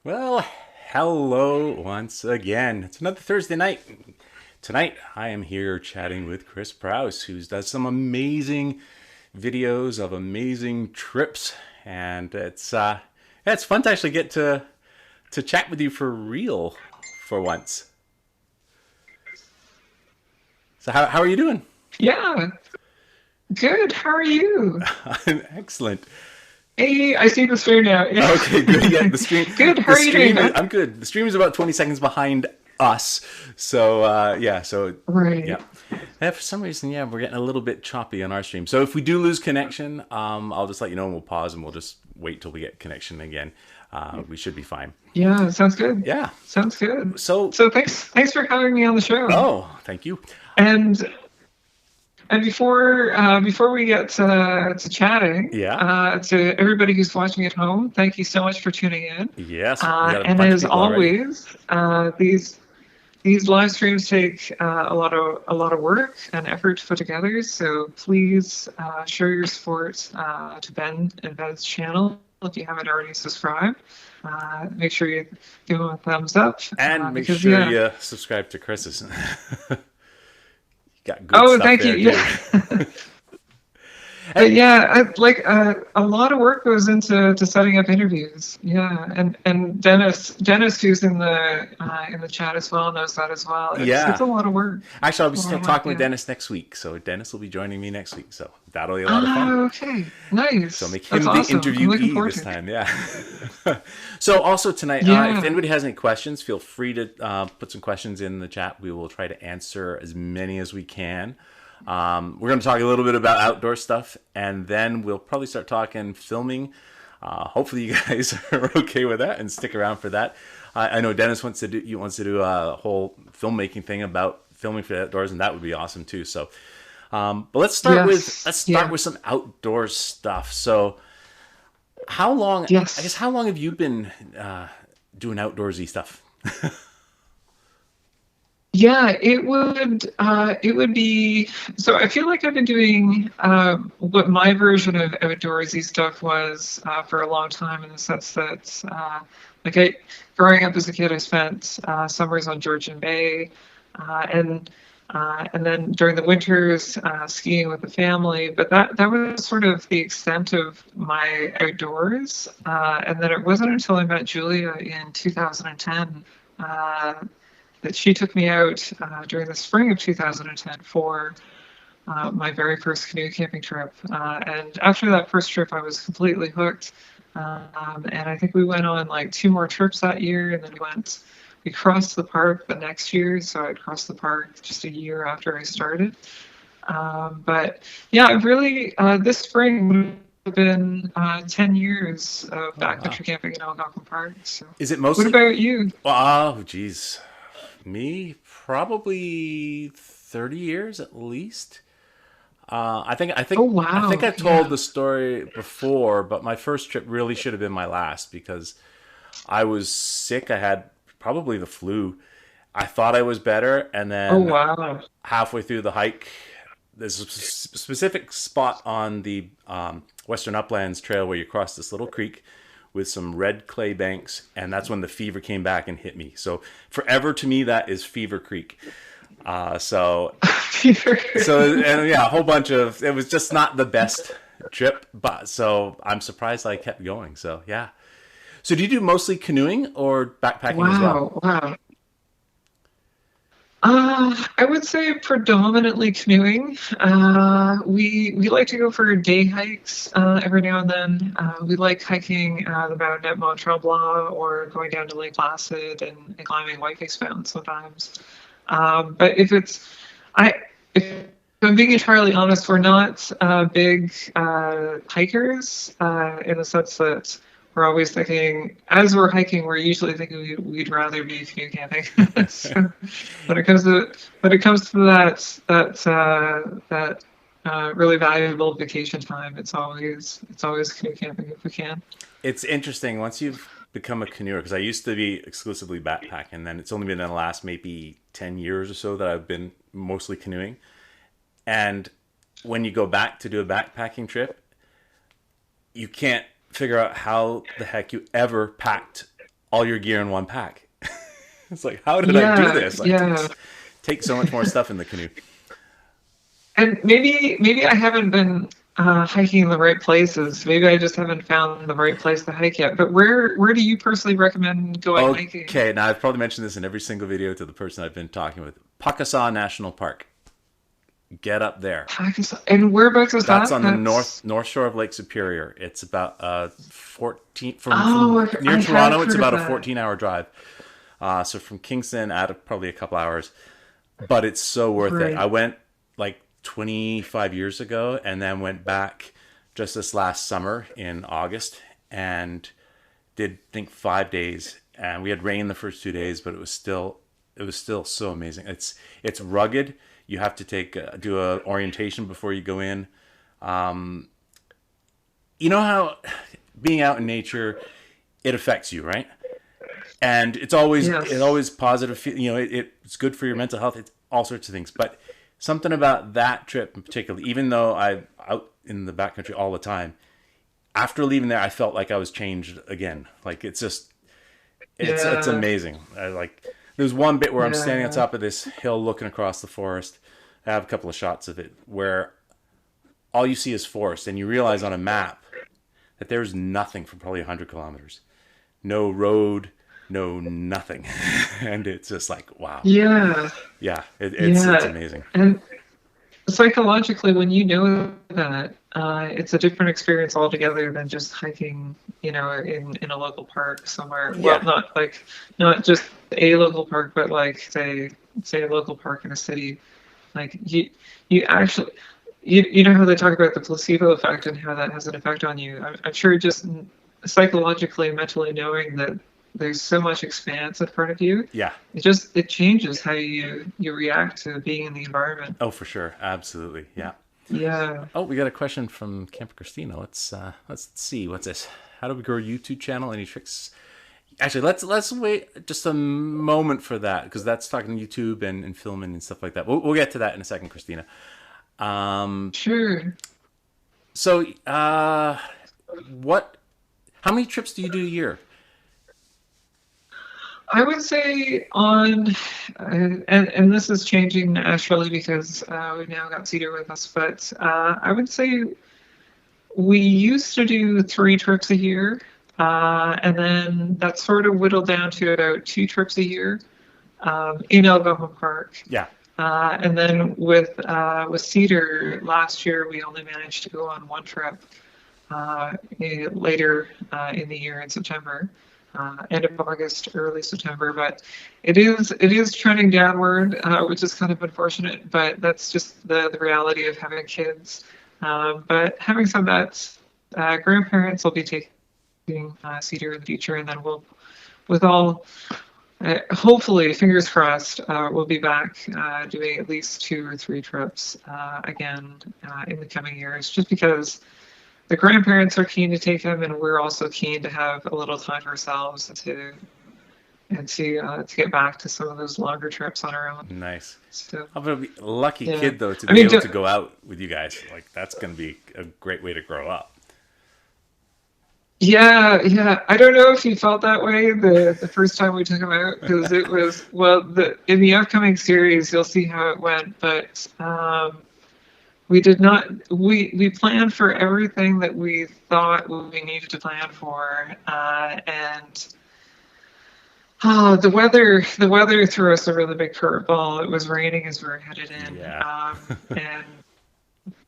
Well, hello once again. It's another Thursday night. Tonight, I am here chatting with Chris Prouse, who does some amazing videos of amazing trips, and it's fun to actually get to chat with you for real for once. So, how are you doing? Yeah, good. How are you? I'm excellent. Hey, I see the stream now. Yeah. Okay, good. Yeah, the stream. Good. How The are you doing, stream is. man? I'm good. The stream is about 20 seconds behind us. So yeah. So Right. yeah. And for some reason, yeah, we're getting a little bit choppy on our stream. So if we do lose connection, I'll just let you know and we'll pause and we'll just wait till we get connection again. We should be fine. Yeah, sounds good. Yeah. Sounds good. So, So thanks for having me on the show. oh, thank you. And before we get to chatting, Yeah. to everybody who's watching at home, thank you so much for tuning in. Yes, we got a And bunch of as people already. always, these live streams take a lot of work and effort to put together. So please show your support to Ben and Ben's channel if you haven't already subscribed. Make sure you give him a thumbs up And make because sure yeah. you subscribe to Chris's. You got good Oh, stuff thank you. there too. Yeah. But And yeah, a lot of work goes into setting up interviews. Yeah, and Dennis, who's in the chat as well, knows that as well. It's yeah, a lot of work. actually, I'll be A lot of work. talking with Yeah. Dennis next week. So Dennis will be joining me next week. So that'll be a lot of fun. Ah, okay, So nice. make That's him the awesome. I'm looking interviewee forward this to it. time. Yeah. So also tonight, if Yeah. anybody has any questions, feel free to put some questions in the chat. We will try to answer as many as we can. We're going to talk a little bit about outdoor stuff, and then we'll probably start talking filming. Hopefully, you guys are okay with that and stick around for that. I know Dennis wants to do a whole filmmaking thing about filming for the outdoors, and that would be awesome too. So, but Yes. let's start Yeah. with some outdoor stuff. So, how long? I guess Yes. how long have you been doing outdoorsy stuff? Yeah, it would be so I feel like I've been doing what my version of outdoorsy stuff was for a long time in the sense that like I growing up as a kid I spent summers on Georgian Bay and then during the winters skiing with the family, but that was sort of the extent of my outdoors. And then it wasn't until I met Julia in 2010 that she took me out during the spring of 2010 for my very first canoe camping trip. And after that first trip, I was completely hooked. And I think we went on like two more trips that year, and then we crossed the park the next year. So I'd crossed the park just a year after I started. But yeah, I've really, this spring would have been 10 years of Oh wow! backcountry camping in Algonquin Park. So Is it what mostly? about you? Oh, geez. Me, probably 30 years at least. Oh, I think wow. I've told Yeah. the story before, but my first trip really should have been my last because I was sick. I had probably the flu. I thought I was better, and Oh, then wow. halfway through the hike, there's a specific spot on the Western Uplands Trail where you cross this little creek with some red clay banks, and that's when the fever came back and hit me. So forever to me, that is Fever Creek. Uh, so and yeah, a whole bunch of it was just not the best trip, but so I'm surprised I kept going. So yeah. So do you do mostly canoeing or backpacking as well? Wow. Wow. I would say predominantly canoeing. We like to go for day hikes every now and then. We like hiking the mountain at Mont Tremblant or going down to Lake Placid and climbing Whiteface Mountain sometimes. But I, if I'm being entirely honest, we're not big hikers in the sense that we're always thinking, as we're hiking, we're usually thinking we'd rather be canoe camping. So when it comes to that really valuable vacation time, it's always canoe camping if we can. It's interesting once you've become a canoeer because I used to be exclusively backpacking, and then it's only been in the last maybe 10 years or so that I've been mostly canoeing. And when you go back to do a backpacking trip, you can't figure out how the heck you ever packed all your gear in one pack. It's like, how did I do Yeah, this? I yeah. take so much more stuff in the canoe. And maybe I haven't been hiking in the right places. Maybe I just haven't found the right place to hike yet. But where do you personally recommend going hiking? Okay, now I've probably mentioned this in every single video to the person I've been talking with. Pakasaw National Park. Get up there. Pakistan. And whereabouts is That's that? on the north shore of Lake Superior. It's about 14 Oh, from near I have Toronto. It's heard of about a that. 14-hour drive. So from Kingston, add probably a couple hours, but it's so worth it. I Right. went like 25 years ago, and then went back just this last summer in August, and did I think 5 days. And we had rain the first 2 days, but it was still so amazing. It's rugged. You have to do a orientation before you go in. You know how being out in nature, it affects you, right? And it's Yes. always positive. It's good for your mental health. It's all sorts of things. But something about that trip in particular, even though I'm out in the backcountry all the time, after leaving there, I felt like I was changed again. Like it's Yeah. amazing. There's one bit where I'm standing on Yeah. top of this hill looking across the forest. I have a couple of shots of it where all you see is forest, and you realize on a map that there's nothing for probably 100 kilometers. No road, no nothing. And it's just like, wow. Yeah. Yeah, it's Yeah. amazing. And psychologically, when you know that, it's a different experience altogether than just hiking, in a local park somewhere. Well, Yeah, not just a local park, but like say a local park in a city. Like you actually, you know how they talk about the placebo effect and how that has an effect on you. I'm sure just psychologically, mentally knowing that there's so much expanse in front of you, yeah. it changes how you react to being in the environment. Oh, for sure. Absolutely. Yeah. Yeah. Oh, we got a question from Camper Christina. Let's see. What's this? How do we grow a YouTube channel? Any tricks? Actually, let's wait just a moment for that, because that's talking YouTube and filming and stuff like that. We'll get to that in a second, Christina. Um, Sure. so, what? How many trips do you do a year? I would say and this is changing naturally because we've now got Cedar with us, but I would say we used to do 3 trips a year, and then that sort of whittled down to about 2 trips a year in Algonquin Park. Yeah. And then with Cedar last year, we only managed to go on 1 trip later in the year in September, end of August, early September. But it is trending downward, which is kind of unfortunate. But that's just the reality of having kids. But having said that, grandparents will be taking Cedar in the future, and then with all hopefully, fingers crossed, we'll be back doing at least 2 or 3 trips again in the coming years, just because the grandparents are keen to take them, and we're also keen to have a little time for ourselves to get back to some of those longer trips on our own. Nice. So I'm gonna be a lucky yeah, kid though to I be mean, able to go out with you guys. Like that's gonna be a great way to grow up. yeah, yeah. I don't know if you felt that way the first time we took them out because it was well the in the upcoming series you'll see how it went, but we did not. We planned for everything that we thought we needed to plan for, and the weather threw us a really big curveball. It was raining as we were headed in, Yeah. and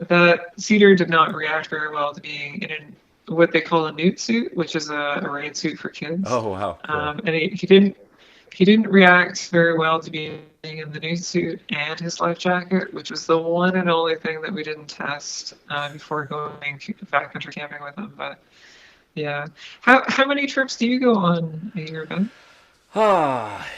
that Cedar did not react very well to being in what they call a newt suit, which is a rain suit for kids. Oh wow, cool. And he didn't react very well to being in the newt suit and his life jacket, which was the one and only thing that we didn't test before going backcountry camping with him. But yeah, how many trips do you go on a year, Ben? Ah,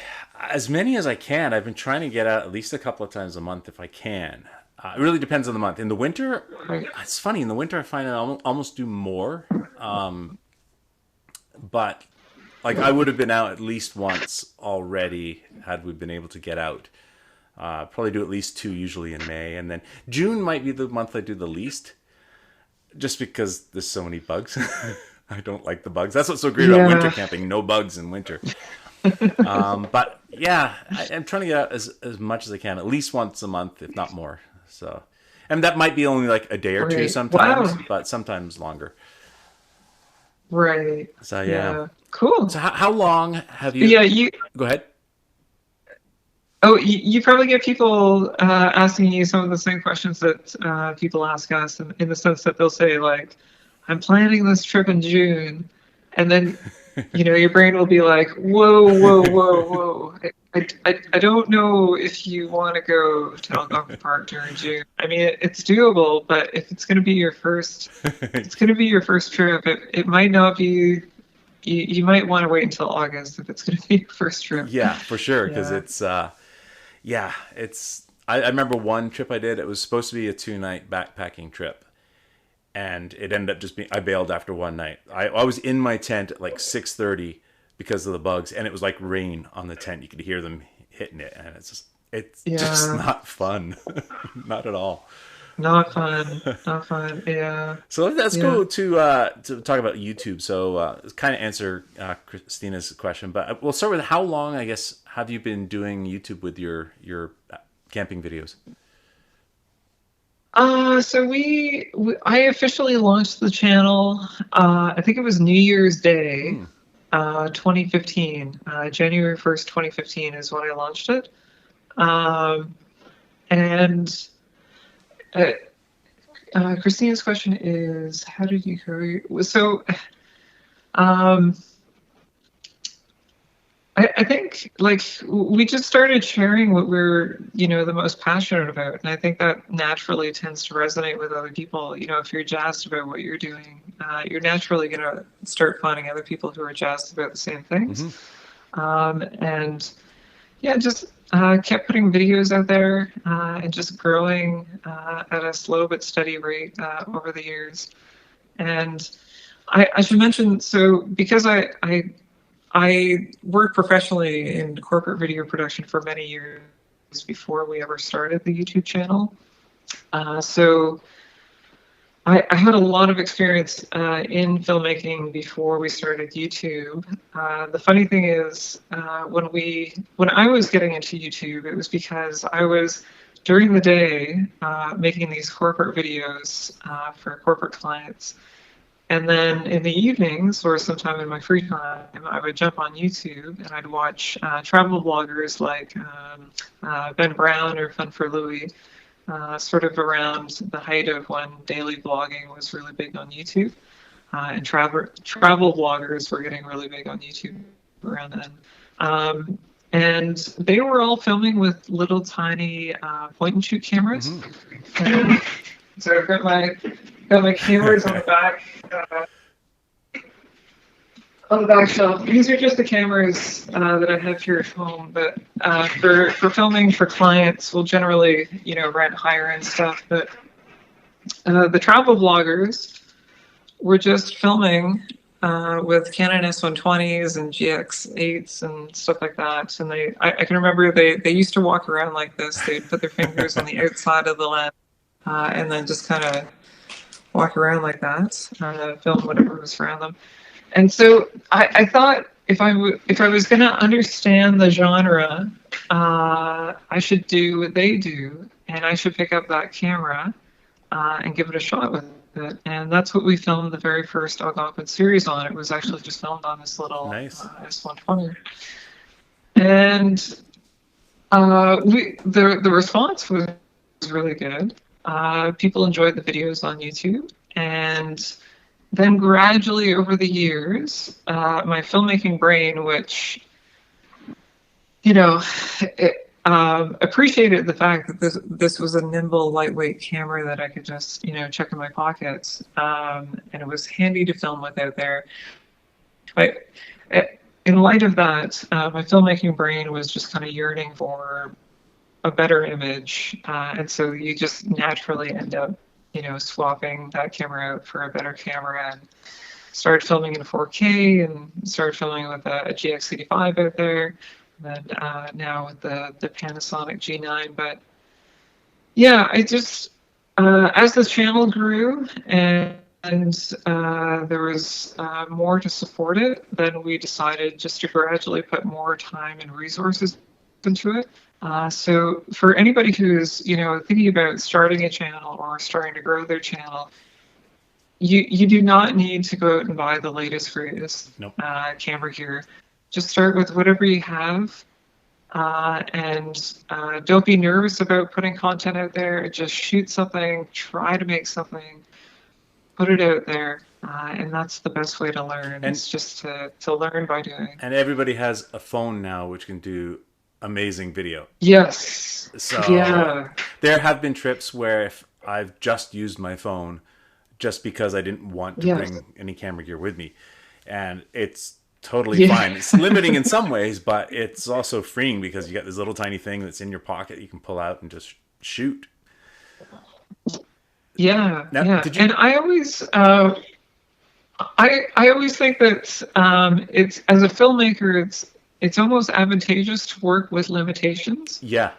as many as I can. I've been trying to get out at least a couple of times a month if I can. It really depends on the month. In the winter, Right. it's funny. In the winter, I find I almost do more. But like I would have been out at least once already had we been able to get out. Probably do at least two usually in May, and then June might be the month I do the least, just because there's so many bugs. I don't like the bugs. That's what's so great about winter Yeah. camping. No bugs in winter. But yeah, I'm trying to get out as much as I can, at least once a month, if not more. So, and that might be only like a day or two Right. sometimes, Wow. but sometimes longer. Right. So yeah. Yeah. Cool. So how long have But you? yeah, Go ahead. you probably get people asking you some of the same questions that people ask us, in the sense that they'll say like, "I'm planning this trip in June," and then your brain will be like, "Whoa, whoa, whoa, whoa! I don't know if you want to go to Algonquin Park during June. I mean, it's doable, but if it's going to be your first, if it's going to be your first trip, it might not be. You might want to wait until August if it's going to be your first trip." Yeah, for sure, because Yeah. it's yeah, it's. I remember one trip I did. It was supposed to be a 2-night backpacking trip, and it ended up just being. I bailed after one night. I was in my tent at like 6:30 because of the bugs, and it was like rain on the tent. You could hear them hitting it, and it's just Yeah. not fun, not at all. Not fun. Not fun. Yeah. So let's Yeah. go to talk about YouTube. So kind of answer Christina's question, but we'll start with how long, I guess, have you been doing YouTube with your camping videos? So I officially launched the channel. I think it was New Year's Day, Hmm. 2015. January 1st, 2015 is when I launched it. Um, and uh, Christina's question is, how did you go? So, um, I think like we just started sharing what we're the most passionate about, and I think that naturally tends to resonate with other people. If you're jazzed about what you're doing, you're naturally going to start finding other people who are jazzed about the same things. Hmm. And yeah, just kept putting videos out there, and just growing at a slow but steady rate over the years. And I should mention, so because I worked professionally in corporate video production for many years before we ever started the YouTube channel. So I had a lot of experience in filmmaking before we started YouTube. The funny thing is, when I was getting into YouTube, it was because I was during the day making these corporate videos for corporate clients. And then in the evenings, or sometime in my free time, I would jump on YouTube and I'd watch travel bloggers like Ben Brown or Fun for Louie, sort of around the height of when daily blogging was really big on YouTube. And travel bloggers were getting really big on YouTube around then. And they were all filming with little tiny point and shoot cameras. Hmm. So I've got my cameras on the back shelf. These are just the cameras that I have here at home. But for filming for clients, we'll generally rent higher end stuff. But the travel vloggers were just filming with Canon S120s and GX8s and stuff like that. And I can remember they used to walk around like this. They'd put their fingers on the outside of the lens, and then just kind of walk around like that, film whatever was around them. And so I thought if I was going to understand the genre, I should do what they do, and I should pick up that camera and give it a shot with it. And that's what we filmed the very first Algonquin series on. It was actually just filmed on this little Nice. S120, and the response was really good. People enjoyed the videos on YouTube, and then gradually over the years, my filmmaking brain, which it, appreciated the fact that this was a nimble, lightweight camera that I could just check in my pockets, and it was handy to film with out there. But in light of that, my filmmaking brain was just kind of yearning for a better image, and so you just naturally end up swapping that camera out for a better camera, and started filming in 4K and started filming with a GX85 out there, and then now with the Panasonic G9. But yeah, I just as the channel grew and there was more to support it, then we decided just to gradually put more time and resources into it. So for anybody who's, thinking about starting a channel or starting to grow their channel, you do not need to go out and buy the latest greatest Nope. camera gear. Just start with whatever you have, and don't be nervous about putting content out there. Just shoot something, try to make something, put it out there, and that's the best way to learn. And It's just to learn by doing. and everybody has a phone now which can do amazing video. Yes. So Yeah. there have been trips where if I've just used my phone just because I didn't want to Yes. bring any camera gear with me, and it's totally Yeah. fine. It's limiting in some ways, but it's also freeing because you got this little tiny thing that's in your pocket you can pull out and just shoot. Yeah. Now, Yeah. did And you? I always think that it's as a filmmaker, it's almost advantageous to work with limitations. Yeah,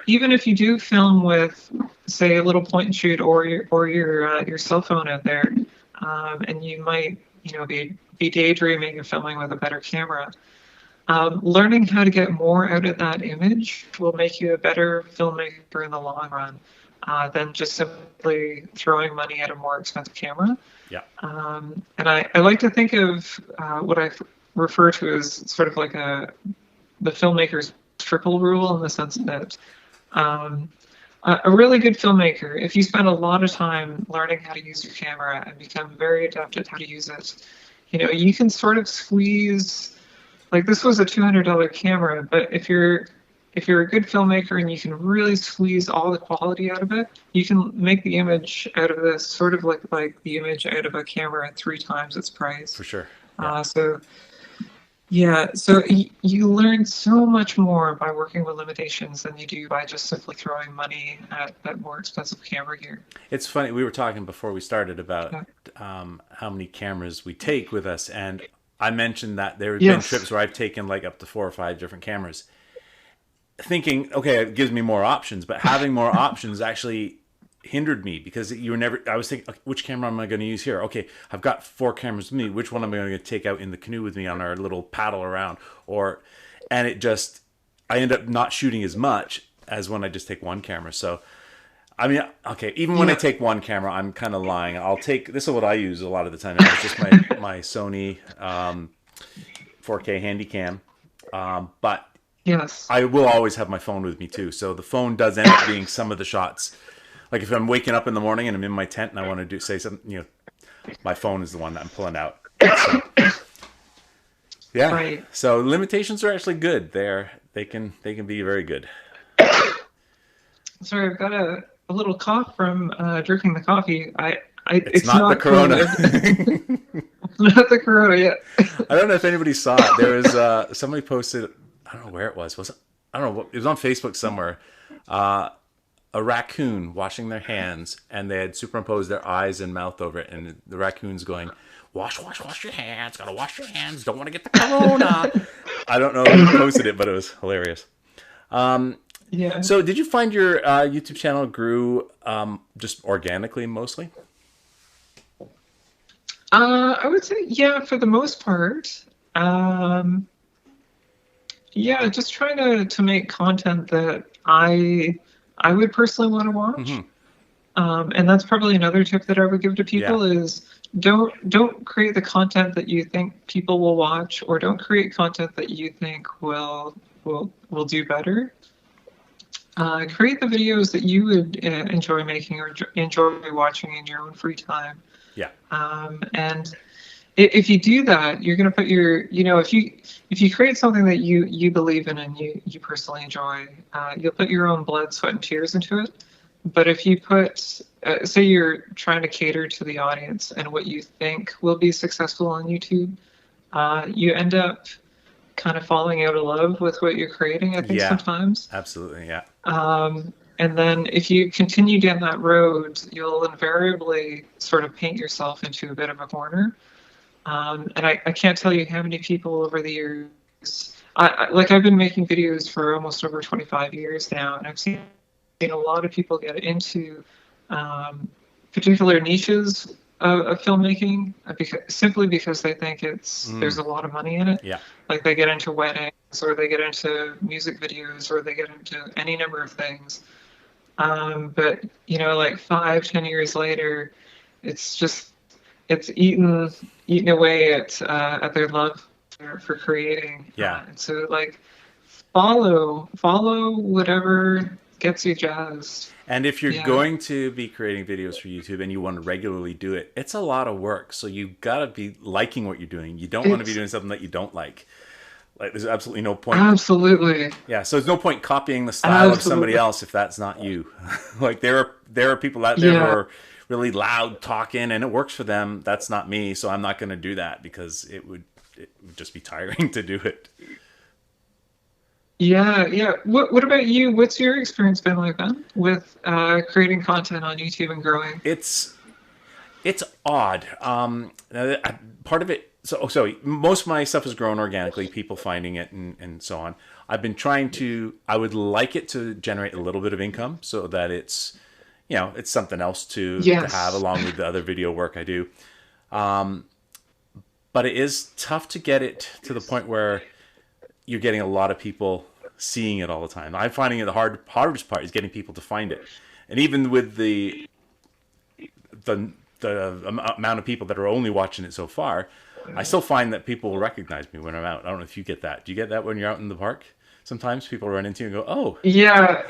Even if you do film with, say, a little point and shoot or your cell phone out there, and you might be daydreaming of filming with a better camera, learning how to get more out of that image will make you a better filmmaker in the long run, than just simply throwing money at a more expensive camera. yeah, And I like to think of what I refer to as sort of like the filmmaker's triple rule, in the sense that um, a really good filmmaker, if you spend a lot of time learning how to use your camera and become very adept at how to use it, you can sort of squeeze. Like, this was a $200 camera, but if you're a good filmmaker and you can really squeeze all the quality out of it, you can make the image out of this sort of like the image out of a camera at 3 times its price. for sure. Yeah. So yeah, so you learn so much more by working with limitations than you do by just simply throwing money at more expensive camera gear. It's funny. We were talking before we started about Yeah. how many cameras we take with us, and I mentioned that there have been Yes. trips where I've taken like up to 4 or 5 different cameras, thinking, okay, it gives me more options, but having more options actually hindered me because you were never. I was thinking, okay, which camera am I going to use here? Okay, I've got 4 cameras with me. Which one am I going to take out in the canoe with me on our little paddle around? And it just, I end up not shooting as much as when I just take one camera. So, I mean, okay, even when I Yeah. take one camera, I'm kind of lying. I'll take, this is what I use a lot of the time. It's just my Sony 4K Handycam. But Yes. I will always have my phone with me too. So the phone does end up being some of the shots. Like if I'm waking up in the morning and I'm in my tent and I want to say something, my phone is the one that I'm pulling out. So, yeah. Right. So limitations are actually good. They can be very good. Sorry, I've got a little cough from drinking the coffee. It's It's not the not corona. COVID. Not the corona yet. I don't know if anybody saw it. There was somebody posted. I don't know where it was. Was it? I don't know. It was on Facebook somewhere. A raccoon washing their hands, and they had superimposed their eyes and mouth over it, and the raccoon's going, "Wash your hands. Gotta wash your hands. Don't want to get the corona." I don't know who posted it, but it was hilarious. Yeah. So, did you find your YouTube channel grew just organically, mostly? I would say, yeah, for the most part. Yeah, just trying to make content that I would personally want to watch. And that's probably another tip that I would give to people Yeah. is don't create the content that you think people will watch, or don't create content that you think will do better. Create the videos that you would enjoy making or enjoy watching in your own free time. Yeah. And if you do that, you're going to put if you create something that you believe in and you personally enjoy, you'll put your own blood, sweat, and tears into it. But if you put, say you're trying to cater to the audience and what you think will be successful on YouTube, you end up kind of falling out of love with what you're creating, I think, Yeah. sometimes. Absolutely. Yeah. And then if you continue down that road, you'll invariably sort of paint yourself into a bit of a corner. And I can't tell you how many people over the years, I've been making videos for almost over 25 years now, and I've seen a lot of people get into particular niches of filmmaking, simply because they think there's Mm, a lot of money in it. yeah. Like they get into weddings, or they get into music videos, or they get into any number of things. But like 5, 10 years later, it's just it's eaten away at their love for creating. Yeah. And so like follow whatever gets you jazzed. And if you're Yeah. going to be creating videos for YouTube and you want to regularly do it, it's a lot of work. So you got to be liking what you're doing. You don't want to be It's doing something that you don't like. Like there's absolutely no point. absolutely, Yeah, so there's no point copying the style of somebody absolutely. else if that's not you. Like there are people out there who Yeah. are really loud talking and it works for them. That's not me, so I'm not going to do that because it would just be tiring to do it. Yeah, yeah. What about you? What's your experience been like then with creating content on YouTube and growing? It's it's odd. Part of it. So most of my stuff is grown organically. People finding it and so on. I've been trying to. I would like it to generate a little bit of income so that it's something else to have Yes, along with the other video work I do. But it is tough to get it to the point where you're getting a lot of people seeing it all the time. I'm finding it hardest part is getting people to find it, and even with the amount of people that are only watching it so far, I still find that people will recognize me when I'm out. I don't know if you get that. Do you get that when you're out in the park? Sometimes people run into you and go, "Oh," yeah,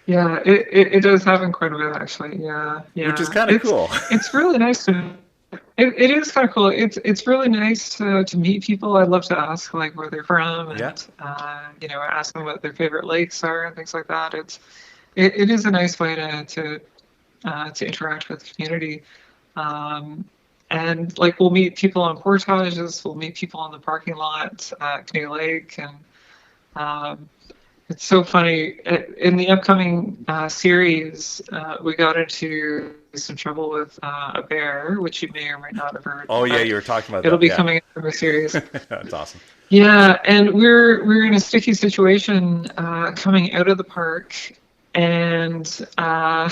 yeah. It does happen quite a bit actually. Yeah, which is yeah. kind of cool. It's really nice to. It is kind of cool. It's really nice to meet people. I love to ask like where they're from, Yeah, and ask them what their favorite lakes are and things like that. It is a nice way to interact with the community. And like we'll meet people on portages, we'll meet people in the parking lot at Canoe Lake, and um, it's so funny. In the upcoming series, we got into some trouble with a bear, which you may or may not have heard, oh yeah, but you were talking about it'll that. be Yeah, coming in the series. that's awesome. Yeah, and we're in a sticky situation coming out of the park, and uh,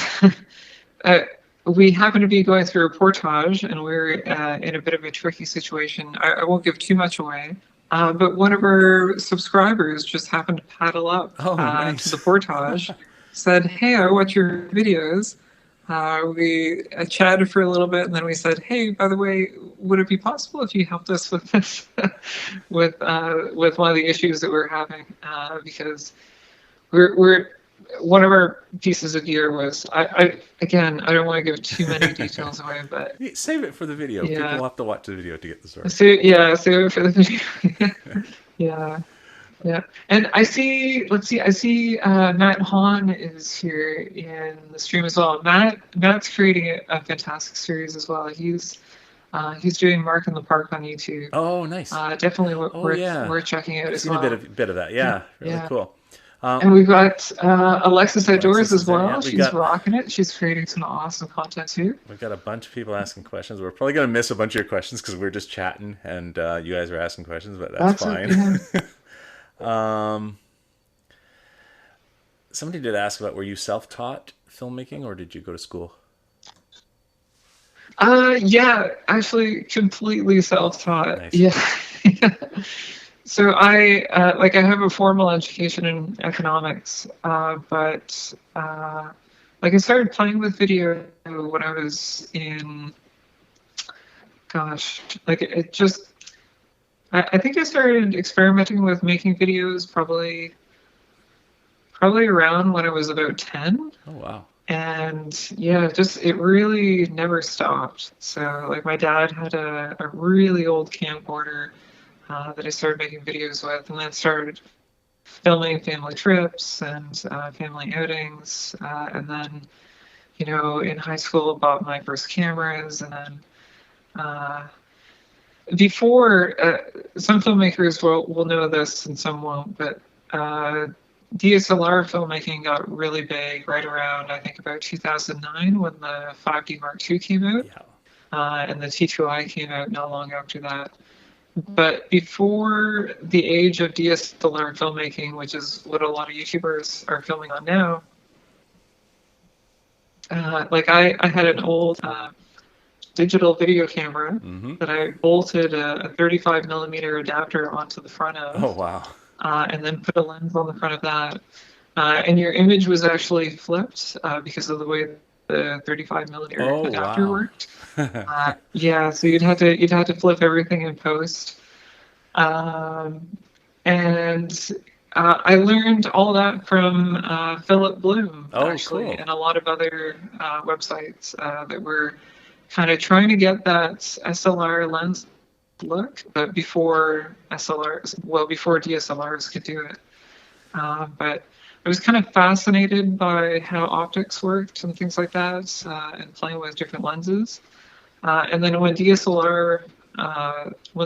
we happen to be going through a portage, and we're in a bit of a tricky situation. I won't give too much away, but one of our subscribers just happened to paddle up Oh, to the nice. portage, said, "Hey, I watch your videos." We chatted for a little bit, and then we said, "Hey, by the way, would it be possible if you helped us with this, with one of the issues that we're having? Because we're one of our pieces of gear was I don't want to give too many details away, but Save it for the video. People yeah, will have to watch the video to get the story. so yeah, so for the video, yeah." Yeah, and let's see, I see Matt Hahn is here in the stream as well. Matt's creating a fantastic series as well. He's doing Mark in the Park on YouTube. Oh, nice. Definitely Oh yeah, worth checking out I've as seen a well. bit of that. Yeah, Yeah, really yeah. cool. And we've got Alexis Outdoors Alexis is as there. Yeah, well. She's rocking it. She's creating some awesome content too. we've got a bunch of people asking questions. We're probably gonna miss a bunch of your questions because we're just chatting and you guys are asking questions, but that's That's it. fine. Yeah. um, Somebody did ask about were you self-taught filmmaking or did you go to school? Yeah, actually, completely self-taught. Nice. Yeah. So I have a formal education in economics, but like I started playing with video when I was in, gosh, like it just I think I started experimenting with making videos probably around when I was about 10. Oh wow. And yeah, just it really never stopped. So like my dad had a really old camcorder that I started making videos with, and then started filming family trips and family outings. And then, in high school, bought my first cameras. And then before, some filmmakers will know this and some won't, but DSLR filmmaking got really big right around, I think, about 2009 when the 5D Mark II came out, Yeah. and the T2I came out not long after that. But before the age of DSLR filmmaking, which is what a lot of YouTubers are filming on now, like I had an old digital video camera Mm-hmm. that I bolted a 35 millimeter adapter onto the front Oh, of, wow. and then put a lens on the front of that. And your image was actually flipped because of the way the 35 millimeter Oh, adapter wow. worked. Yeah, so you'd have to flip everything in post. Um, and I learned all that from Philip Bloom, Oh, actually, cool. and a lot of other websites that were kind of trying to get that SLR lens look, but before SLRs, well, before DSLRs could do it. But I was kind of fascinated by how optics worked and things like that, and playing with different lenses. And then when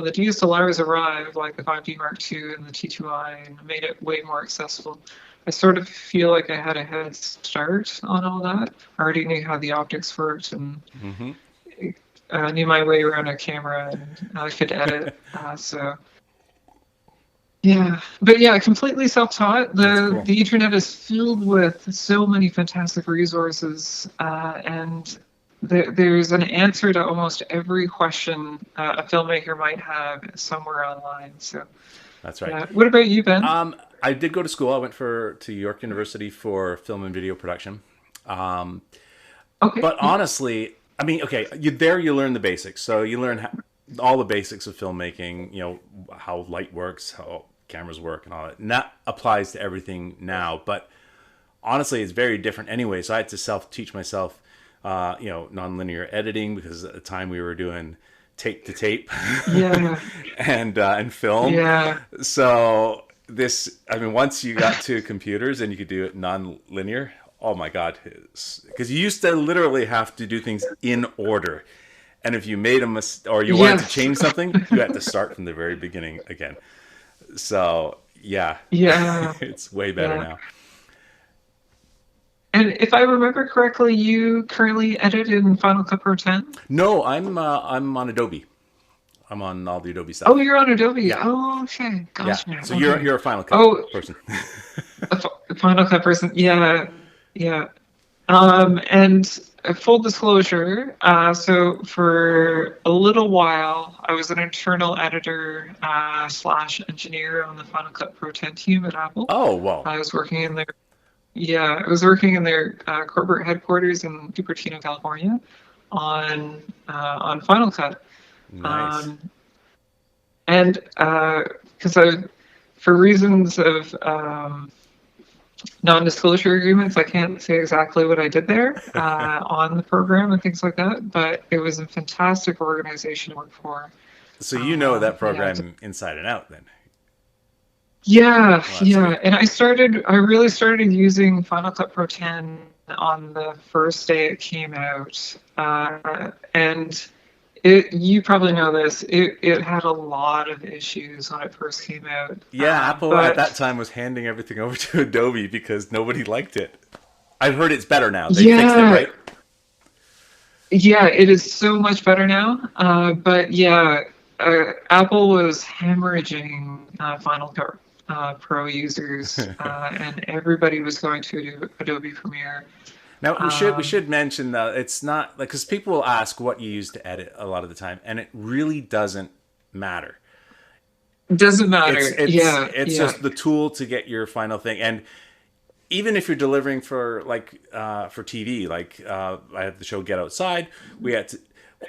the DSLRs arrived, like the 5D Mark II and the T2I, and made it way more accessible, I sort of feel like I had a head start on all that. I already knew how the optics worked and Mm-hmm. knew my way around a camera and I could edit. So yeah, but yeah, completely self-taught. That's The cool. the internet is filled with so many fantastic resources, and there's an answer to almost every question a filmmaker might have somewhere online. So That's right. yeah. What about you, Ben? I did go to school. I went to York University for film and video production. Um, Okay. but honestly, I mean, okay, you learn the basics. So you learn all the basics of filmmaking. You know how light works, how cameras work, and all that. And that applies to everything now. But honestly, it's very different anyway. So I had to self teach myself, nonlinear editing because at the time we were doing tape to tape Yeah. and film. Yeah. So this, I mean, once you got to computers and you could do it non-linear, oh my God. Because you used to literally have to do things in order. And if you made a mistake or you wanted to Yes. change something, you had to start from the very beginning again. So yeah, Yeah. it's way better Yeah. now. And if I remember correctly, you currently edit in Final Cut Pro 10? No, I'm on Adobe. I'm on all the Adobe Oh, stuff. you're on Adobe. Yeah, Oh, okay. yeah. Gotcha. So Okay. you're a Final Cut Oh, person. Final Cut person. Yeah, yeah. And full disclosure, so for a little while, I was an internal editor slash engineer on the Final Cut Pro 10 team at Apple. Oh well, I was working in their Yeah, I was working in their corporate headquarters in Cupertino, California, on Final Cut. nice. Um, and because for reasons of non-disclosure agreements, I can't say exactly what I did there on the program and things like that. But it was a fantastic organization to work for. So you know that Yeah, program inside and out, then. yeah, Well, that's yeah. good. And I really started using Final Cut Pro 10 on the first day it came out, and you probably know this. It had a lot of issues when it first came out, Yeah, Apple at but that time was handing everything over to Adobe because nobody liked it. I've heard it's better now. They fixed it, yeah, right? yeah, it is so much better now. But yeah, Apple was hemorrhaging Final Cut Pro users, and everybody was going to Adobe Premiere. Now we Um, should mention that it's not like because people will ask what you use to edit a lot of the time, and it really doesn't matter. doesn't It's matter. it's Yeah, it's yeah. just the tool to get your final thing. And even if you're delivering for for TV, I had the show Get Outside, we had to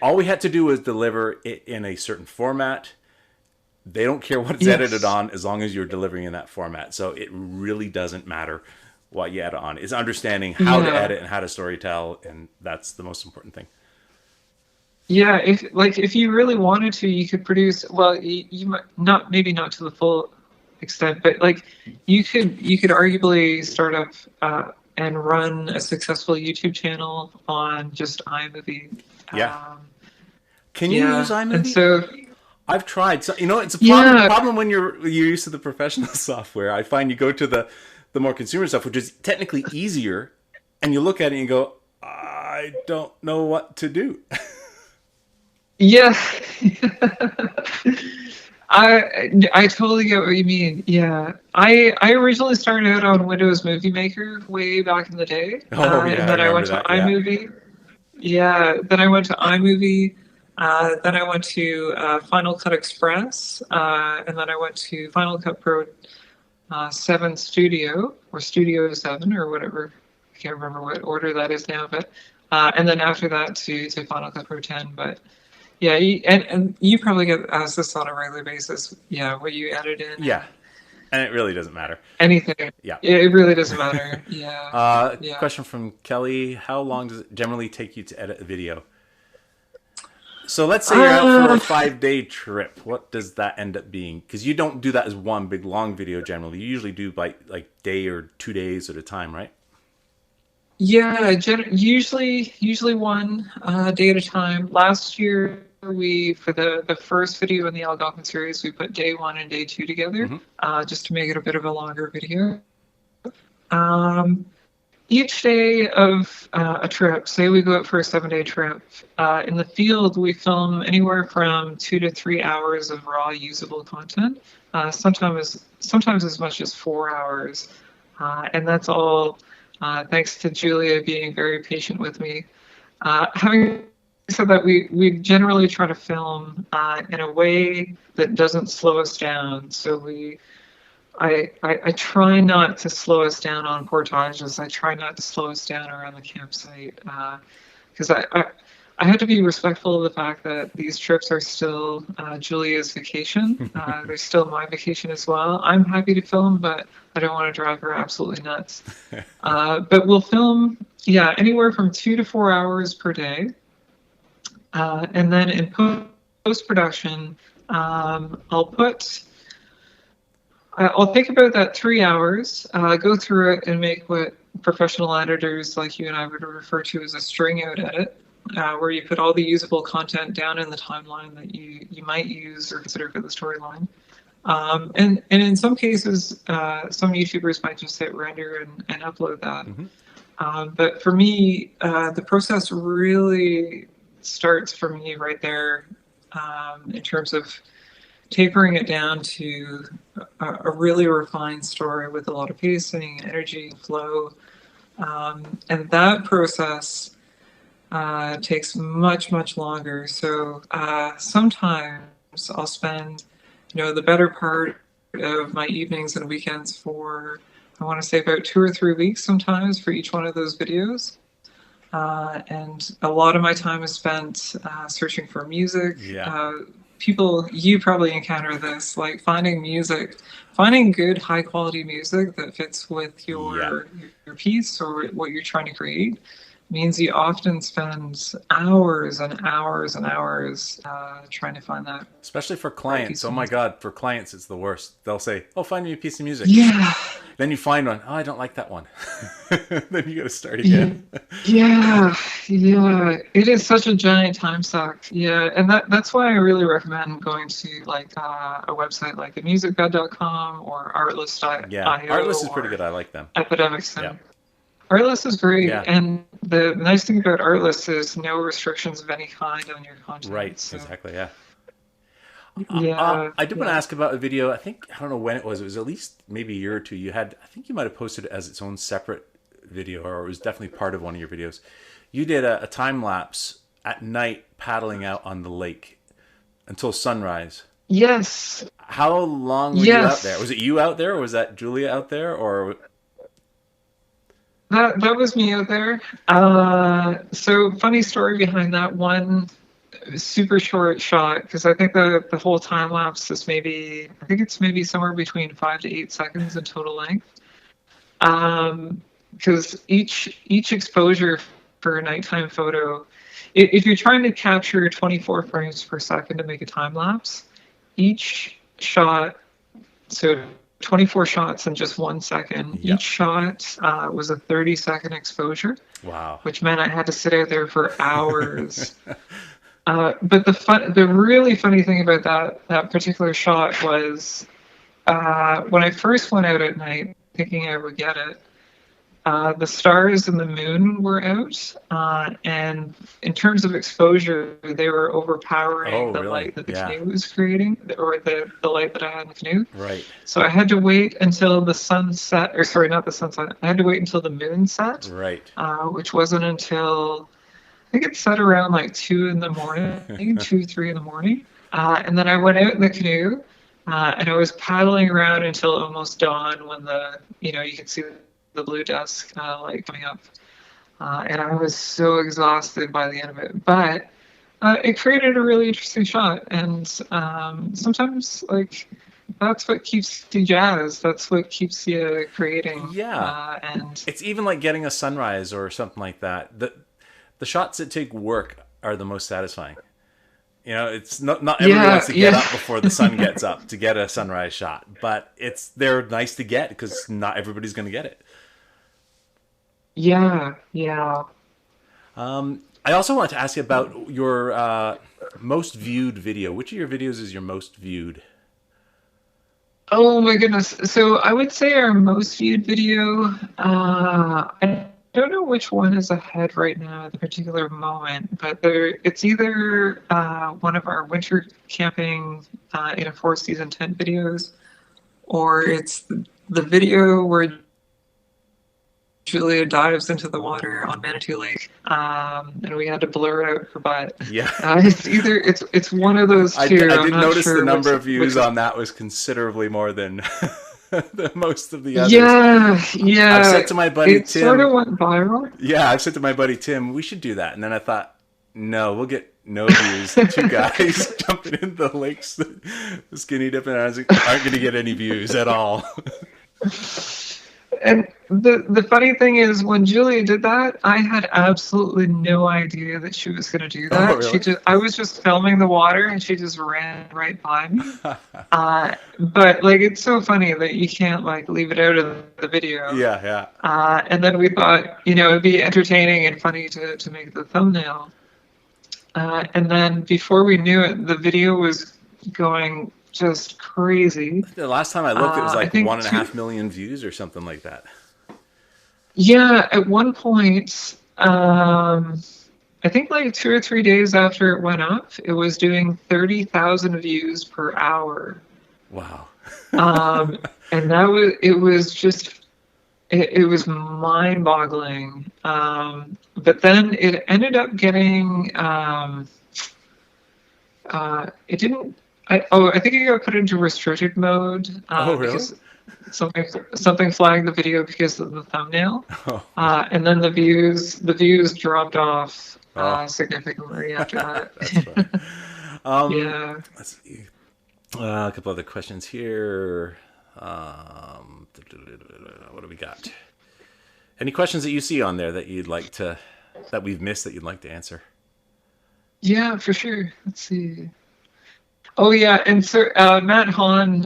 all we had to do was deliver it in a certain format. They don't care what it's edited Yes. on as long as you're delivering in that format. So it really doesn't matter what you edit on. It's understanding how to Yeah. edit and how to storytell, and that's the most important thing. Yeah, if you really wanted to, you could produce. Well, you might not, maybe not to the full extent, but like you could arguably start up and run a successful YouTube channel on just iMovie. Yeah. Um, Can you use yeah, and iMovie? so I've tried. So it's a yeah, problem when you're used to the professional software. I find you go to the more consumer stuff, which is technically easier, and you look at it and you go, I don't know what to do. yeah. I totally get what you mean. Yeah, I originally started out on Windows Movie Maker way back in the day, Oh and yeah, I then I remember went to that. Yeah. iMovie. Yeah, then I went to iMovie. Then I went to Final Cut Express, and then I went to Final Cut Pro 7 Studio or Studio 7 or whatever. I can't remember what order that is now, but and then after that to Final Cut Pro 10. But yeah, and you probably get asked this on a regular basis. Yeah, what you edit in Yeah, and and it really doesn't matter. anything. Yeah. It really doesn't matter. Yeah, yeah. Question from Kelly: how long does it generally take you to edit a video? So let's say you're out for a Uh, 5 day trip. What does that end up being? Because you don't do that as one big long video generally. You usually do like day or 2 days at a time, right? Yeah, usually one day at a time. Last year we for the first video in the Algonquin series we put day one and day two together Mm-hmm. just to make it a bit of a longer video. Um, each day of a trip, say we go out for a 7 day trip, in the field we film anywhere from 2 to 3 hours of raw usable content. Sometimes as much as 4 hours, and that's all thanks to Julia being very patient with me. Having said that, we generally try to film in a way that doesn't slow us down. So I try not to slow us down on portages. I try not to slow us down around the campsite because I had to be respectful of the fact that these trips are still Julia's vacation. They're still my vacation as well. I'm happy to film, but I don't want to drive her absolutely nuts. But we'll film, yeah, anywhere from 2 to 4 hours per day. And then in post production, I'll think about that 3 hours, go through it, and make what professional editors like you and I would refer to as a string out edit, where you put all the usable content down in the timeline that you might use or consider for the storyline. And in some cases, some YouTubers might just hit render and upload that. Mm-hmm. But for me, the process really starts for me right there in terms of tapering it down to a really refined story with a lot of pacing, energy, flow. And that process takes much, much longer. So sometimes I'll spend, the better part of my evenings and weekends for, I want to say about 2 or 3 weeks sometimes for each one of those videos. And a lot of my time is spent searching for music. Yeah. You probably encounter this, like finding good high quality music that fits with Yeah. your piece or what you're trying to create means you often spend hours and hours and hours trying to find that Especially for right clients. piece Oh of my music. God, for clients, it's the worst. They'll say, "Oh, find me a piece of music." Yeah, Then you find one. Oh, I don't like that one. Then you got to start yeah, again. yeah, yeah. It is such a giant time suck. Yeah, and that's why I really recommend going to like a website like themusicbed.com or Yeah. artlist.io Artlist is pretty good. or I like them. Epidemics. Yeah. Artlist is great, Yeah. and the nice thing about Artlist is no restrictions of any kind on your content. Right. So Exactly. Yeah. yeah, I did want to yeah. ask about a video. I don't know when it was. It was at least maybe a year or two. I think you might have posted it as its own separate video, or it was definitely part of one of your videos. You did a time lapse at night paddling out on the lake until sunrise. Yes, How long were you out there? yes. Was it you out there, or was that Julia out there, or That was me out there. So funny story behind that one super short shot because I think the whole time lapse is I think it's maybe somewhere between 5 to 8 seconds in total length. Because each exposure for a nighttime photo, if you're trying to capture 24 frames per second to make a time lapse, each shot, so 24 shots in just 1 second, yeah? each shot was a 30-second exposure, Wow. which meant I had to sit out there for hours. But the really funny thing about that particular shot was when I first went out at night thinking I would get it. the stars and the moon were out, and in terms of exposure, they were overpowering Oh, the really? light that the Yeah. canoe was creating, or the light that I had in the canoe. Right. So I had to wait until the sun set, or sorry, not the sunset. I had to wait until the moon set, Right. which wasn't until I think it set around like 2 in the morning, 2, 3 in the morning. And then I went out in the canoe, and I was paddling around until almost dawn when you could see the blue dusk light coming up. And I was so exhausted by the end of it. But it created a really interesting shot. And sometimes, like, that's what keeps you jazzed. That's what keeps you creating. Yeah. And It's even like getting a sunrise or something like that. The shots that take work are the most satisfying. You know, it's not everybody yeah, wants to get yeah, up before the sun gets up to get a sunrise shot, but they're nice to get because not everybody's going to get it. yeah, yeah. I also want to ask you about your most viewed video. Which of your videos is your most viewed? Oh my goodness. So I would say our most viewed video, I don't know which one is ahead right now at the particular moment, but it's either one of our winter camping in a four-season tent videos, or it's the video where Julia dives into the water on Manitou Lake, and we had to blur out her butt. Yeah. It's one of those I, two. I I'm did not notice the sure number of which. views on that was considerably more than the most of the others. Yeah, I've yeah. said to my buddy It sort of Tim, went viral. yeah, I've said to my buddy Tim, we should do that. And then I thought, no, we'll get no views. Two guys jumping in the lakes, skinny dipping, aren't going to get any views at all. And the funny thing is, when Julia did that, I had absolutely no idea that she was going to do Oh, that. really? I was just filming the water, and she just ran right by me. But like, it's so funny that you can't like leave it out of the video. Yeah, yeah. And then we thought, it'd be entertaining and funny to make the thumbnail. And then before we knew it, the video was going just crazy. The last time I looked, it was I like think 1.5 million views or something like that. yeah, at one point, I think like 2 or 3 days after it went up, it was doing 30,000 views per hour. Wow. And it was just, it was mind-boggling. But then it ended up getting, it didn't, I think it got put into restricted mode Oh, really? because something flagged the video because of the thumbnail, Oh, and then the views dropped off oh. significantly after that. That's funny. Yeah. Let's see. A couple other questions here. What do we got? Any questions that you see on there that that we've missed that you'd like to answer? Yeah, for sure. Let's see. Oh yeah, and so Matt Hahn,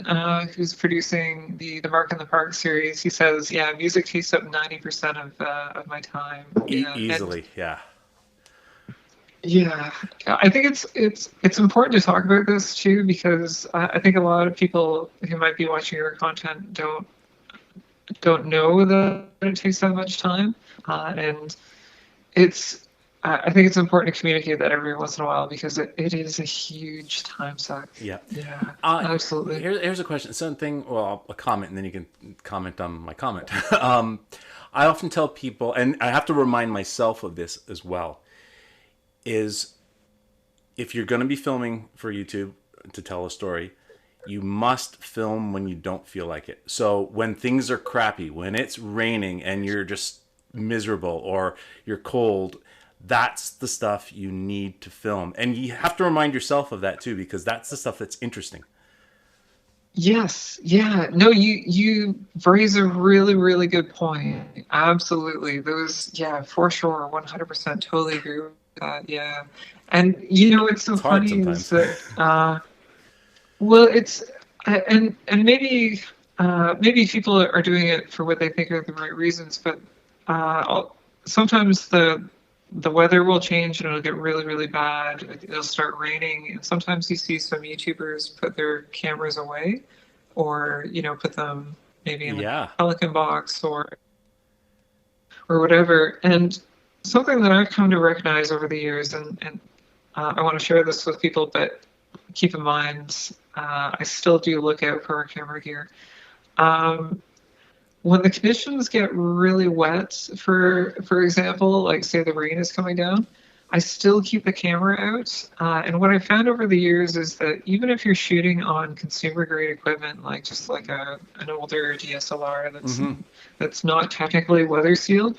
who's producing the Mark in the Park series, he says, yeah, music takes up 90% of my time. Yeah, Easily, yeah. yeah, I think it's important to talk about this too because I think a lot of people who might be watching your content don't know that it takes that much time, and it's. I think it's important to communicate that every once in a while because it is a huge time suck. Yeah. Yeah, Uh, absolutely. here's a question. Something, well, a comment, and then you can comment on my comment. I often tell people, and I have to remind myself of this as well, is if you're going to be filming for YouTube to tell a story, you must film when you don't feel like it. So when things are crappy, when it's raining and you're just miserable or you're cold, that's the stuff you need to film. And you have to remind yourself of that too, because that's the stuff that's interesting. Yes, yeah. No, you raise a really, really good point. Absolutely. Those, yeah, for sure, 100% totally agree with that. Yeah. And what's so It's hard funny is sometimes. that well, it's and maybe people are doing it for what they think are the right reasons, but sometimes the weather will change and it'll get really, really bad. It'll start raining, and sometimes you see some YouTubers put their cameras away, or put them maybe in the Yeah. Pelican box, or or whatever. And something that I've come to recognize over the years, and I want to share this with people, but keep in mind, I still do look out for our camera gear. Um, when the conditions get really wet, for example, like say the rain is coming down, I still keep the camera out. And what I found over the years is that even if you're shooting on consumer grade equipment, like just like an older DSLR Mm-hmm. that's not technically weather sealed,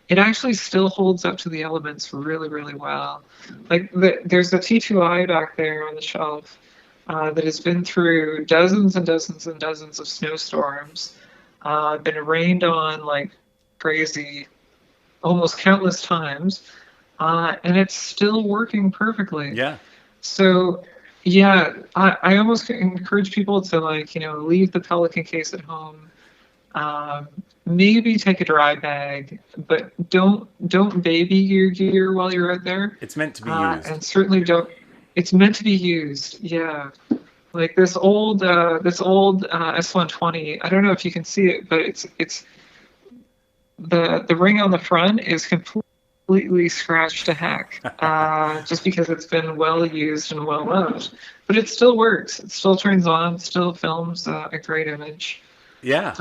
it actually still holds up to the elements really, really well. Like there's a T2i back there on the shelf that has been through dozens and dozens and dozens of snowstorms, been rained on like crazy, almost countless times, and it's still working perfectly. Yeah. So, yeah, I almost encourage people to like, leave the Pelican case at home. Maybe take a dry bag, but don't baby your gear while you're out there. It's meant to be used. And certainly don't. It's meant to be used. Yeah, like this old S120. I don't know if you can see it, but it's the ring on the front is completely scratched to heck, just because it's been well used and well loved. But it still works. It still turns on. Still films a great image. Yeah.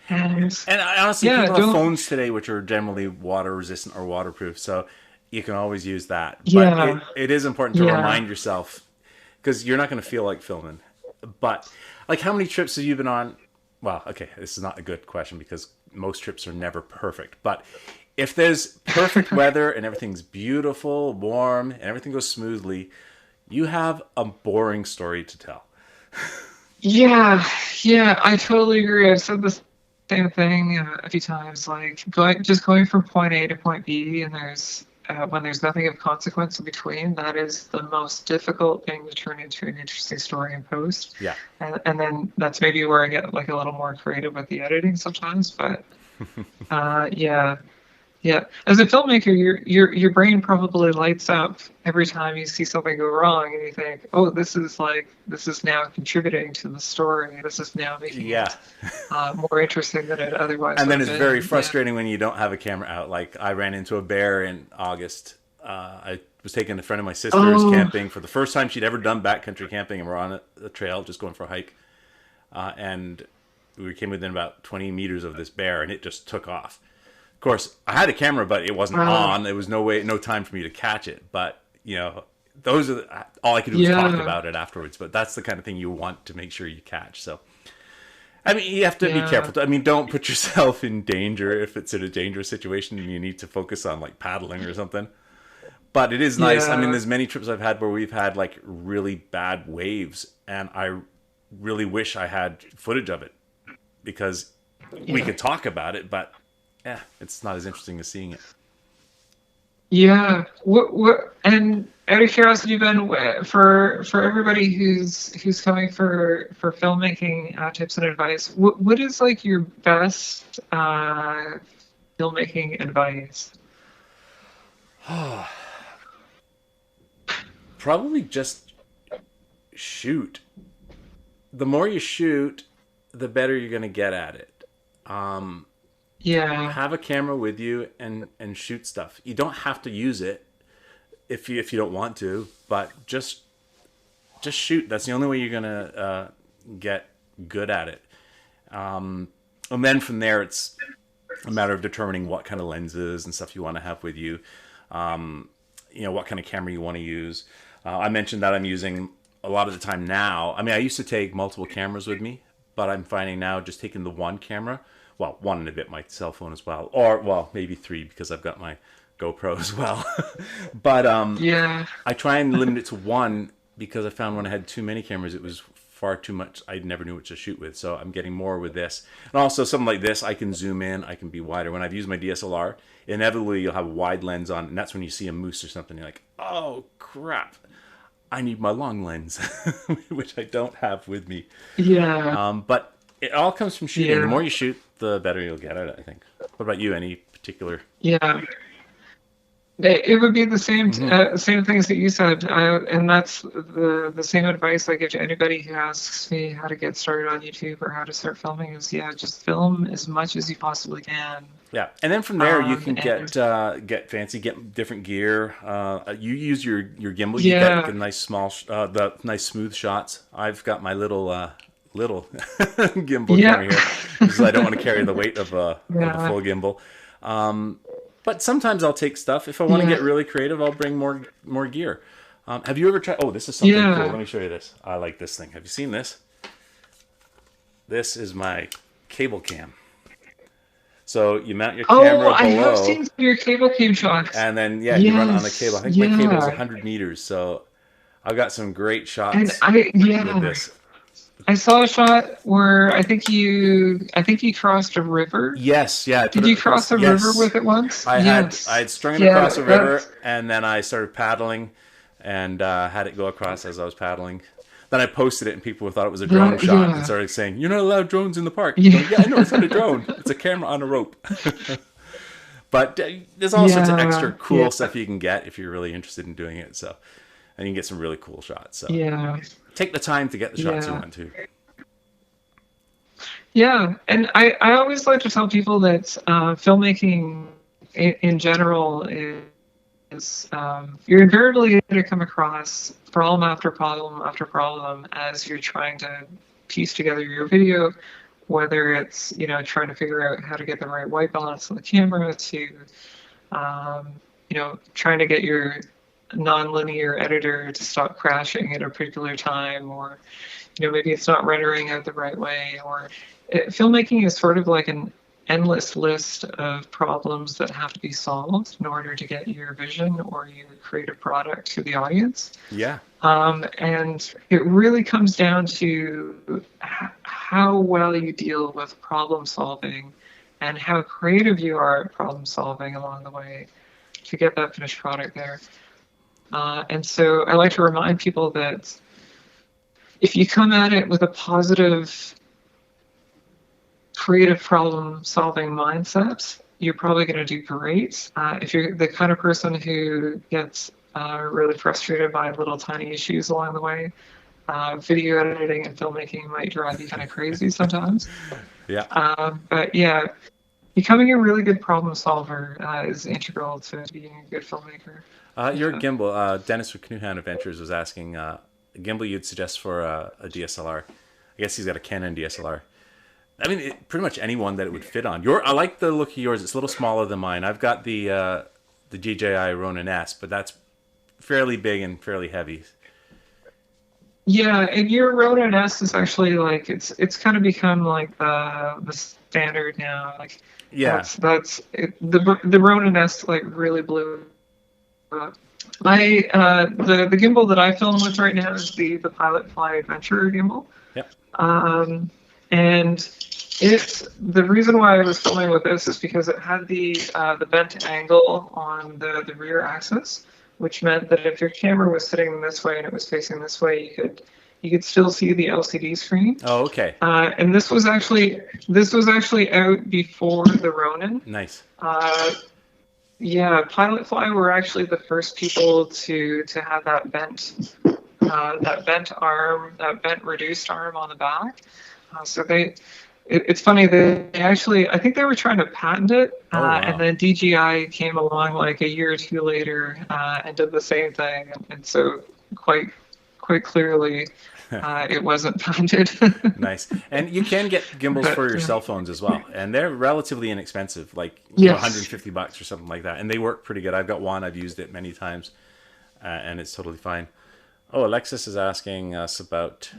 And And honestly, yeah, people have don't. phones today which are generally water resistant or waterproof, so you can always use that. But Yeah, it is important to yeah. remind yourself because you're not going to feel like filming. But like, how many trips have you been on? Well, okay, this is not a good question because most trips are never perfect. But if there's perfect weather and everything's beautiful, warm, and everything goes smoothly, you have a boring story to tell. Yeah, yeah, I totally agree. I've said the same thing a few times. Like just going from point A to point B, and when there's nothing of consequence in between, that is the most difficult thing to turn into an interesting story in post. Yeah. And then that's maybe where I get like a little more creative with the editing sometimes. But yeah, yeah. As a filmmaker, your brain probably lights up every time you see something go wrong, and you think, "Oh, this is now contributing to the story. This is now making Yeah. it more interesting than it otherwise And would then have it's very been." Yeah. frustrating when you don't have a camera out. Like, I ran into a bear in August. I was taking a friend of my sister's Oh, camping for the first time she'd ever done backcountry camping, and we're on a trail just going for a hike. And we came within about 20 meters of this bear, and it just took off. Of course, I had a camera, but it wasn't wow. on. There was no time for me to catch it. But those are all I could do was talk Yeah, about it afterwards. But that's the kind of thing you want to make sure you catch. So I mean, you have to be yeah, careful. I mean, don't put yourself in danger if it's in a dangerous situation and you need to focus on like paddling or something. But it is nice. I mean, yeah, there's many trips I've had where we've had like really bad waves, and I really wish I had footage of it because we yeah. could talk about it, but yeah, it's not as interesting as seeing it. Yeah. What? And out of curiosity, Ben, for everybody who's coming for filmmaking tips and advice, what is like your best filmmaking advice? Probably just shoot. The more you shoot, the better you're going to get at it. Yeah. Have a camera with you and shoot stuff. You don't have to use it if you don't want to, but just shoot. That's the only way you're gonna get good at it. And then from there, it's a matter of determining what kind of lenses and stuff you want to have with you. What kind of camera you want to use. I mentioned that I'm using a lot of the time now. I mean, I used to take multiple cameras with me, but I'm finding now just taking the one camera. Well, one and a bit, my cell phone as well, or well, maybe three because I've got my GoPro as well. But Yeah. I try and limit it to one because I found when I had too many cameras, it was far too much. I never knew what to shoot with. So I'm getting more with this. And also something like this, I can zoom in, I can be wider. When I've used my DSLR, inevitably you'll have a wide lens on, and that's when you see a moose or something. You're like, oh crap, I need my long lens, which I don't have with me. Yeah. But it all comes from shooting. The Yeah. more you shoot, the better you'll get at it, I think. What about you? Any particular? Yeah. Yeah. Yeah. It would be the Hmm. same things that you said, and that's the same advice I give to anybody who asks me how to get started on YouTube or how to start filming. Is yeah, just film as much as you possibly can. Yeah, and then from there you can And get fancy, get different gear. You use your gimbal. You get yeah, nice small, the nice smooth shots. I've got my little gimbal yeah, camera here because I don't want to carry the weight of a yeah, full gimbal. Um, but sometimes I'll take stuff. If I want to yeah, get really creative, I'll bring more gear. Have you ever tried? Oh, this is something cool. Let yeah. me show you this. I like this thing. Have you seen this? This is my cable cam. So you mount your Oh, camera I have below, seen some of your cable cam shots. and then yeah, you run it on the cable. I Yes, think my cable is yeah. 100 meters, so I've got some great And shots I with yeah, this. I saw a shot where I think you crossed a river. Yes, yeah, I put Did it you across. cross a river with Yes, it once? I had Yes. strung it across Yeah, a that's river, and then I started paddling, and had it go across as I was paddling. Then I posted it, and people thought it was a drone that shot, and yeah. started saying, "You're not allowed drones in the park." I'm going, Yeah. yeah, I know it's not a drone; it's a camera on a rope. But there's all sorts of extra Yeah. cool Yeah. stuff you can get if you're really interested in doing it. So, and you can get some really cool shots. So Yeah. take the time to get the shots you Yeah. want to. Yeah. And I always like to tell people that filmmaking in general is you're invariably going to come across problem after problem after problem as you're trying to piece together your video, whether it's trying to figure out how to get the right white balance on the camera to um, trying to get your non-linear editor to stop crashing at a particular time, or maybe it's not rendering out the right way, or filmmaking is sort of like an endless list of problems that have to be solved in order to get your vision or your creative product to the audience. Yeah, And it really comes down to how well you deal with problem solving and how creative you are at problem solving along the way to get that finished product there. And so I like to remind people that if you come at it with a positive, creative problem solving mindset, you're probably going to do great. If you're the kind of person who gets really frustrated by little tiny issues along the way, video editing and filmmaking might drive you kind of crazy sometimes. yeah. But yeah, becoming a really good problem solver is integral to being a good filmmaker. Your Yeah. gimbal, Dennis with Canoe Adventures was asking a gimbal you'd suggest for a DSLR. I guess he's got a Canon DSLR. I mean, pretty much anyone that it would fit on. I like the look of yours. It's a little smaller than mine. I've got the DJI Ronin S, but that's fairly big and fairly heavy. Yeah, and your Ronin S is actually like it's kind of become like the standard now. Like Yeah, that's it, the Ronin S like really blew up. My the gimbal that I film with right now is the Pilot Fly Adventure gimbal. yep, Um, and it's the reason why I was filming with this is because it had the bent angle on the rear axis, which meant that if your camera was sitting this way and it was facing this way, you could still see the LCD screen. Oh, okay. And this was actually out before the Ronin. Nice. Uh, yeah, Pilot Fly were actually the first people to have that bent arm, that bent reduced arm on the back. So it's funny they actually I think they were trying to patent it, Oh, and wow. then DJI came along like a year or two later and did the same thing, and so quite clearly it wasn't patented. Nice. And you can get gimbals But for your cell phones as well. And they're relatively inexpensive, like, yes, 150 bucks or something like that. And they work pretty good. I've got one, I've used it many times, and it's totally fine. Oh, Alexis is asking us about,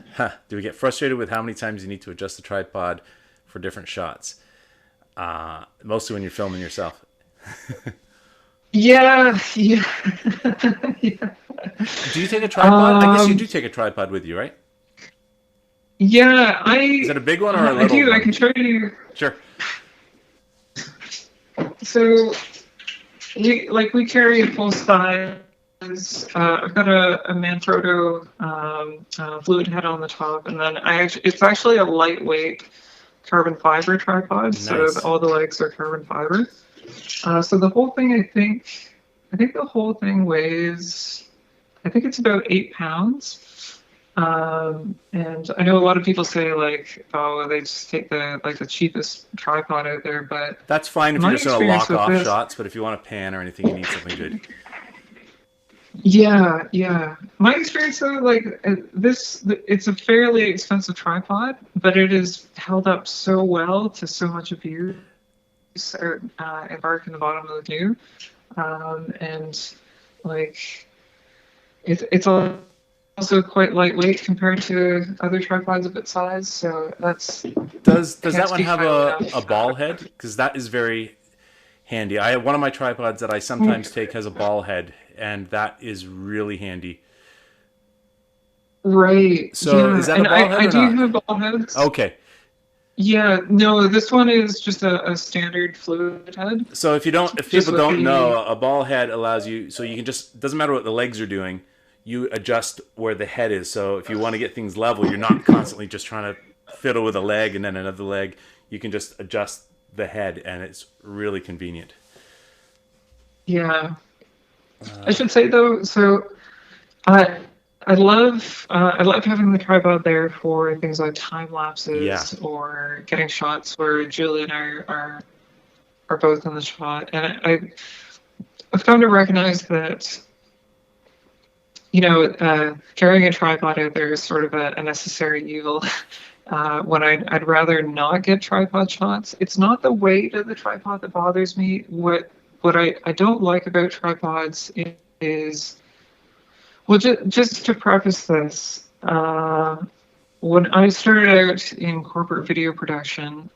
do we get frustrated with how many times you need to adjust the tripod for different shots? Mostly when you're filming yourself. yeah, yeah, yeah. Do you take a tripod? I guess you Um, do take a tripod with you, right? yeah, Is it a big one or a I little do. I one? can show you. Sure. So we carry a full size. I've got a Manfrotto fluid head on the top, and then it's actually a lightweight carbon fiber tripod, so Nice. all the legs are carbon fiber. So the whole thing, I think, I think the whole thing weighs, I think it's about 8 pounds. And I know a lot of people say like, oh, they just take the cheapest tripod out there, but That's fine if you're my just going to experience lock with off this, shots, but if you want to pan or anything, you need something good. yeah, yeah. My experience though, it's a fairly expensive tripod, but it has held up so well to so much abuse out in bark in the bottom of the canoe. And like it's also quite lightweight compared to other tripods of its size. So that's Does can't that one speak have highly a enough. ball head? Because that is very handy. I have one of my tripods that I sometimes take has a ball head, and that is really handy. Right. So is Yeah. that a And ball head I or do not? have ball heads. Okay. Yeah. No, this one is just a standard fluid head, So if just people with don't the know, a ball head allows you, so you can just, doesn't matter what the legs are doing, you adjust where the head is. So if you want to get things level, you're not constantly just trying to fiddle with a leg and then another leg. You can just adjust the head, and it's really convenient. yeah. I should say though, so I I love having the tripod there for things like time Yeah. lapses or getting shots where Julie and I are both in the shot. And I've come to recognize that carrying a tripod out there is sort of a necessary evil. When I'd rather not get tripod shots. It's not the weight of the tripod that bothers me. What I don't like about tripods is, well, just to preface this, when I started out in corporate video production,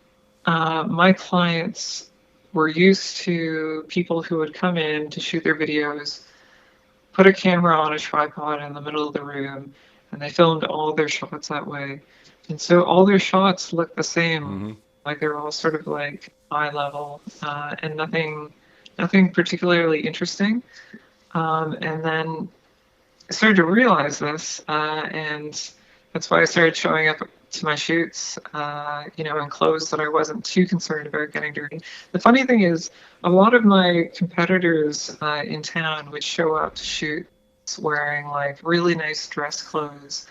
my clients were used to people who would come in to shoot their videos, put a camera on a tripod in the middle of the room, and they filmed all their shots that way. And so all their shots look the same, Hmm. like they're all sort of like eye level, and nothing particularly interesting. And then I started to realize this, and that's why I started showing up to my shoots, in clothes that I wasn't too concerned about getting dirty. The funny thing is, a lot of my competitors in town would show up to shoots wearing like really nice dress clothes,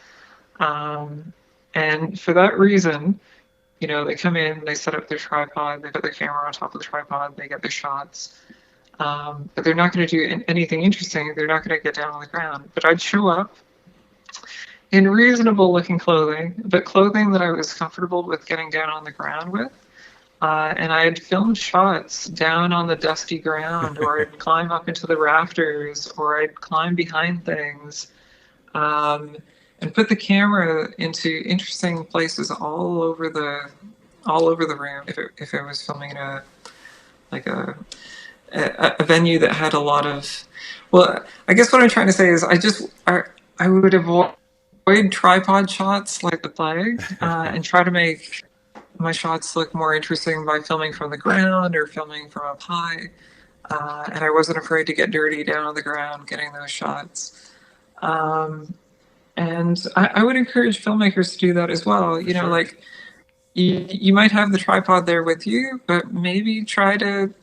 um, and for that reason, they come in, they set up their tripod, they put their camera on top of the tripod, they get their shots. But they're not going to do anything interesting. They're not going to get down on the ground. But I'd show up in reasonable looking clothing, but clothing that I was comfortable with getting down on the ground with. And I'd film shots down on the dusty ground, or I'd climb up into the rafters, or I'd climb behind things, um, and put the camera into interesting places all over the room. If it was filming in like a venue that had a lot of, well, I guess what I'm trying to say is I would avoid tripod shots like the plague, and try to make my shots look more interesting by filming from the ground or filming from up high. And I wasn't afraid to get dirty down on the ground getting those shots. Um, and I would encourage filmmakers to do that as well. For sure. Like you might have the tripod there with you, but maybe try to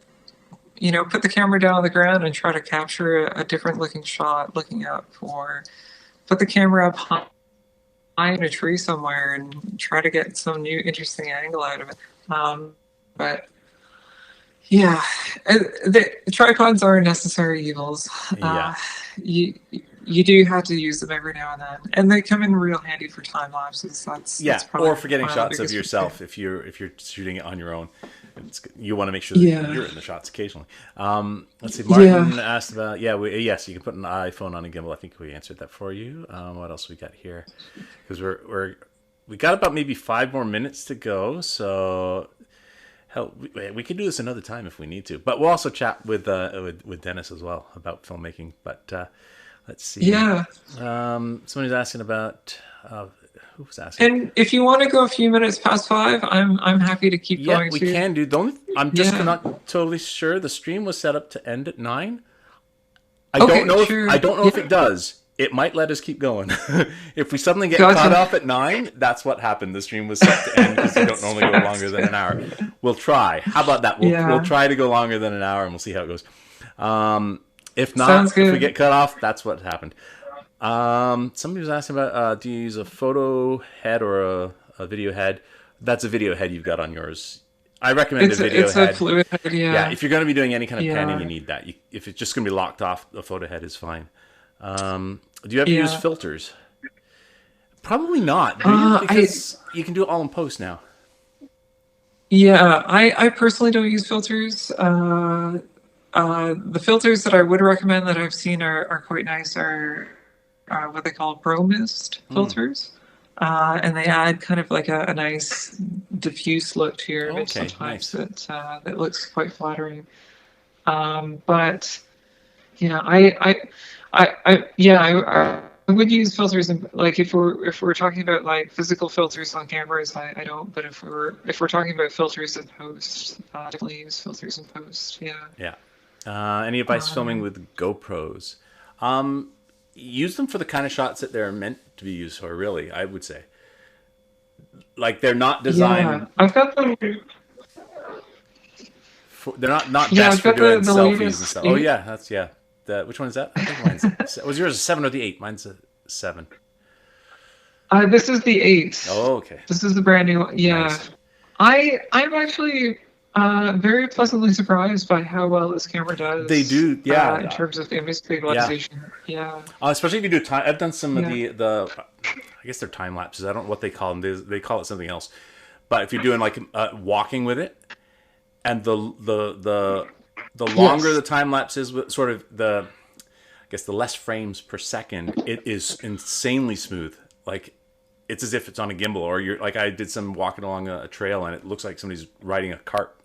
put the camera down on the ground and try to capture a different looking shot looking up, or put the camera up high in a tree somewhere and try to get some new interesting angle out of it. But yeah, the tripods are necessary evils. Yeah. You you do have to use them every now and then, and they come in real handy for time lapses. Yeah, That's probably or for getting one of the shots of biggest. yourself if you're shooting it on your own. You want to make sure that Yeah, you're in the shots occasionally. Let's see. Martin yeah. asked about, yeah, yes, you can put an iPhone on a gimbal. I think we answered that for you. What else we got here? Because we got about maybe 5 more minutes to go. So hell, we could do this another time if we need to. But we'll also chat with Dennis as well about filmmaking. But let's see. Yeah. Somebody's asking about. Who was asking? And if you want to go a few minutes past 5, I'm happy to keep Yeah, going we too. can do. I'm just Yeah. not totally sure. The stream was set up to end at 9. Okay, sure. I don't know if Yeah. it does. It might let us keep going. If we suddenly get cut Gotcha. off at 9, that's what happened. The stream was set to end because they don't normally go longer than an hour. We'll try. How about that? We'll Yeah. try to go longer than an hour, and we'll see how it goes. If Sounds not, if we good. get cut off, that's what happened. Somebody was asking about do you use a photo head or a video head? That's a video head you've got on yours. I recommend a video It's a head. fluid head, Yeah, yeah. if you're going to be doing any kind of panning, you Yeah. need that. If it's just going to be locked off, the photo head is fine. Do you ever use Yeah. filters? Probably not, do you? I Because you can do it all in post now. Yeah, I personally don't use filters. The filters that I would recommend that I've seen are quite nice are what they call Prouse Mm. filters. And they add kind of like a nice diffuse look to your image Okay, sometimes nice. that looks quite flattering. But yeah, I would use filters and like if we're talking about like physical filters on cameras, I don't. But if we're talking about filters in post, definitely use filters in post. Yeah. Yeah. Any advice filming Um, with GoPros? Um, Use them for the kind of shots that they're meant to be used for. Really, I would say. Like they're not yeah, designed I've got the for, they're not yeah best I've for got doing the selfies and latest stuff. Oh eight. yeah, that's yeah. Which one is that? I think mine's was yours a 7 or the 8? Mine's a 7. This is the eight. Oh, okay. This is the brand new one. Yeah, Nice. I'm actually very pleasantly surprised by how well this camera They does do, yeah, in terms of image yeah. stabilization. Yeah, Especially if you do time. I've done some of yeah, I guess they're time lapses. I don't know what they call them. They call it something else. But if you're doing like walking with it, and the longer yes. the time lapse is, with sort of I guess the less frames per second, it is insanely smooth. Like it's as if it's on a gimbal, or you're like I did some walking along a trail, and it looks like somebody's riding a cart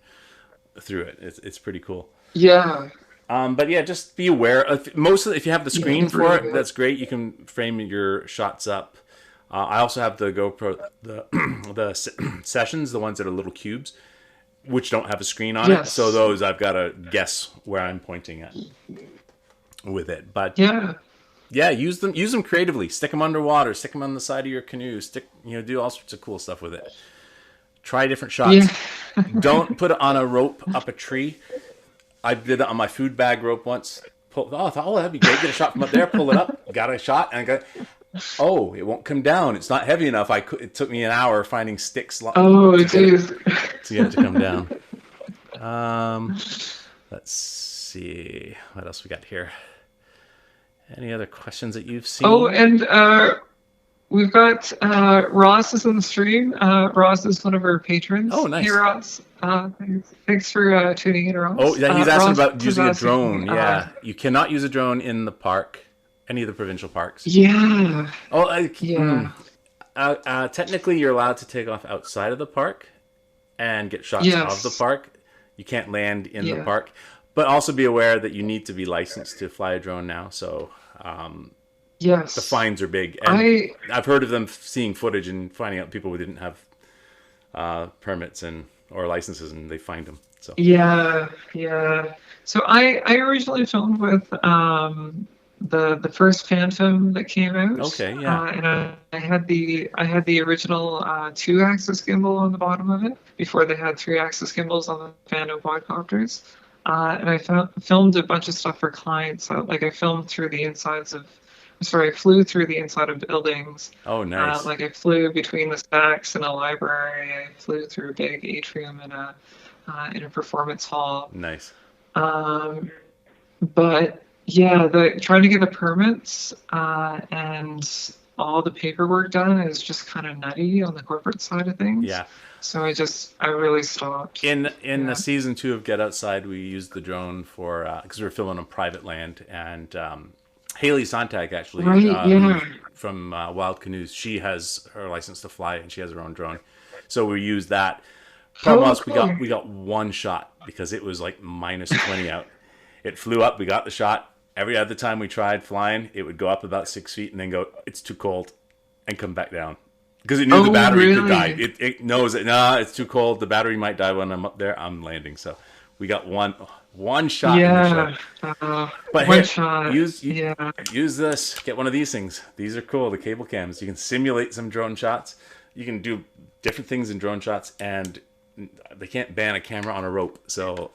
through it. It's pretty cool. Yeah, But yeah, just be aware. If you have the yeah, screen it's for really it, good. that's great. You can frame your shots up. I also have the GoPro, the sessions, the ones that are little cubes, which don't have a screen on it. So Yes. those I've got to guess where I'm pointing at with it. But Yeah. yeah, use them creatively. Stick them underwater. Stick them on the side of your canoe. Do all sorts of cool stuff with it. Try different Yeah. shots. Don't put it on a rope up a tree. I did it on my food bag rope once. I thought, oh, that'd be great. Get a shot from up there. Pull it up. Got a shot, and I got. Oh, it won't come down. It's not heavy enough. It took me an hour finding sticks Oh, to get it geez. to come down. Um, let's see what else we got here. Any other questions that you've Oh, seen? and we've got Ross is in the stream. Ross is one of our Oh, patrons. Hey, nice. Ross. Thanks for tuning in, Oh, Ross. yeah, he's asking Ross about is using a asking. drone. Yeah, you cannot use a drone in the park, any of the provincial parks. Yeah, Oh, yeah, technically, you're allowed to take off outside of the park and get shots of the yes, park. You can't land in the yeah, park, but also be aware that you need to be licensed to fly a drone now. So the yes. fines are big, and I I've heard of them seeing footage and finding out people who didn't have permits and or licenses, and they fined them. So Yeah, yeah. So I originally filmed with the first Phantom that came out, okay, yeah, and I had the original two-axis gimbal on the bottom of it before they had three-axis gimbals on the Phantom quadcopters, and I filmed a bunch of stuff for clients. Like I filmed through the insides of, sorry, I flew through the inside of buildings. oh nice, Like I flew between the stacks in a library. I flew through a big atrium in a performance hall. nice. Um, but yeah, the trying to get the permits and all the paperwork done is just kind of nutty on the corporate side of things. Yeah, So I really stopped. in the Yeah. season 2 of Get Outside, we used the drone for because we were filming on private land, and Haley Sontag actually, Right. Yeah. from Wild Canoes, she has her license to fly, and she has her own drone, so we used that. Problem Oh, was cool. we got one shot because it was like minus 20 out. It flew up, we got the shot. Every other time we tried flying, it would go up about 6 feet and then go, it's too cold, and come back down because it knew the Oh, battery could die. really? It knows that nah, it's too cold. The battery might die when I'm up there. I'm landing, so we got one shot in the show. Yeah. But One here, shot. Yeah. use this. Get one of these things. These are cool. The cable cams. You can simulate some drone shots. You can do different things in drone shots, and they can't ban a camera on a rope. So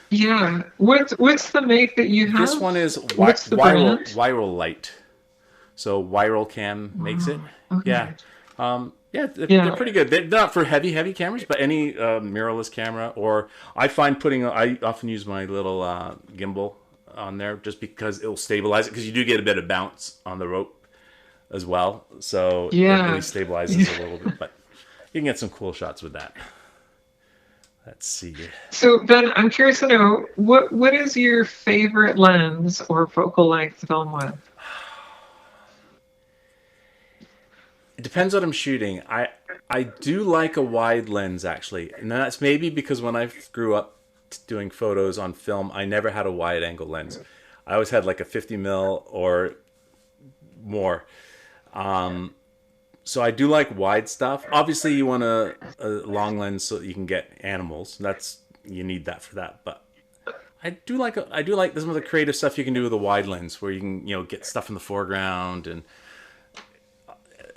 Yeah. What's the make that you This have? one is What's the brand? Viral Light. So Viral Cam makes it. Wow. Yeah. Okay. Yeah, they're Yeah. pretty good. They're not for heavy cameras, but any mirrorless camera. Or I find I often use my little gimbal on there just because it'll stabilize it because you do get a bit of bounce on the rope as well. So it really Yeah. stabilizes a little bit. But you can get some cool shots with that. Let's see. So Ben, I'm curious to know what is your favorite lens or focal length film with? It depends what I'm shooting. I do like a wide lens actually, and that's maybe because when I grew up doing photos on film, I never had a wide angle lens. I always had like a 50 mil or more. So I do like wide stuff. Obviously, you want a long lens so that you can get animals. That's you need that for that. But I do like some of the creative stuff you can do with a wide lens, where you can get stuff in the foreground and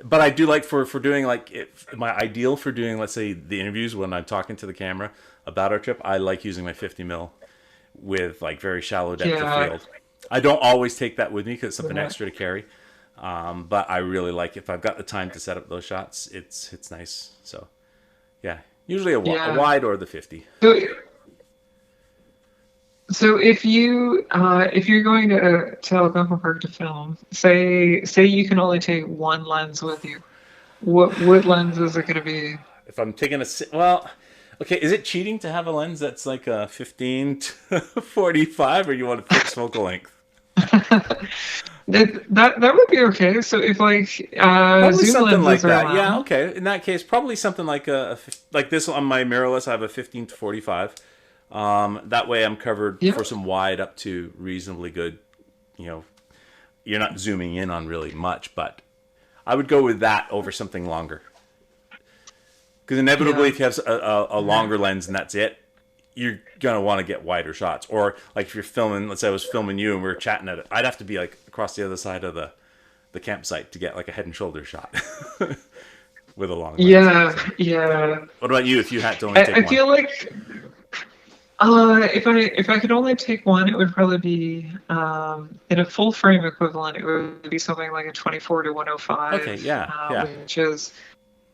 but I do like for doing like my ideal for doing, let's say, the interviews when I'm talking to the camera about our trip. I like using my 50 mil with like very shallow depth of Yeah. field. I don't always take that with me because it's something Yeah. extra to carry. But I really like if I've got the time to set up those shots. It's nice. So yeah, usually a Yeah. wide or the 50. So, so if you're going to Algonquin Park to film, say you can only take one lens with you, what lens is it going to be? If I'm taking well, okay, is it cheating to have a lens that's like a 15 to 45, or you want a fixed focal length? That would be okay. So if like Probably zoom something like lenses are that. Yeah, allowed, okay. In that case, probably something like like this on my mirrorless. I have a 15 to 45. That way, I'm covered yeah, for some wide up to reasonably good. You know, you're not zooming in on really much, but I would go with that over something longer. Because inevitably, yeah, if you have a yeah, longer lens and that's it, you're gonna want to get wider shots. Or like if you're filming, let's say I was filming you and we were chatting at it, I'd have to be like across the other side of the campsite to get like a head and shoulder shot with a long lens. yeah, So, yeah. what about you? If you had to only take I one? feel like if I could only take one, it would probably be in a full frame equivalent. It would be something like a 24 to Okay, 105, yeah, yeah, which is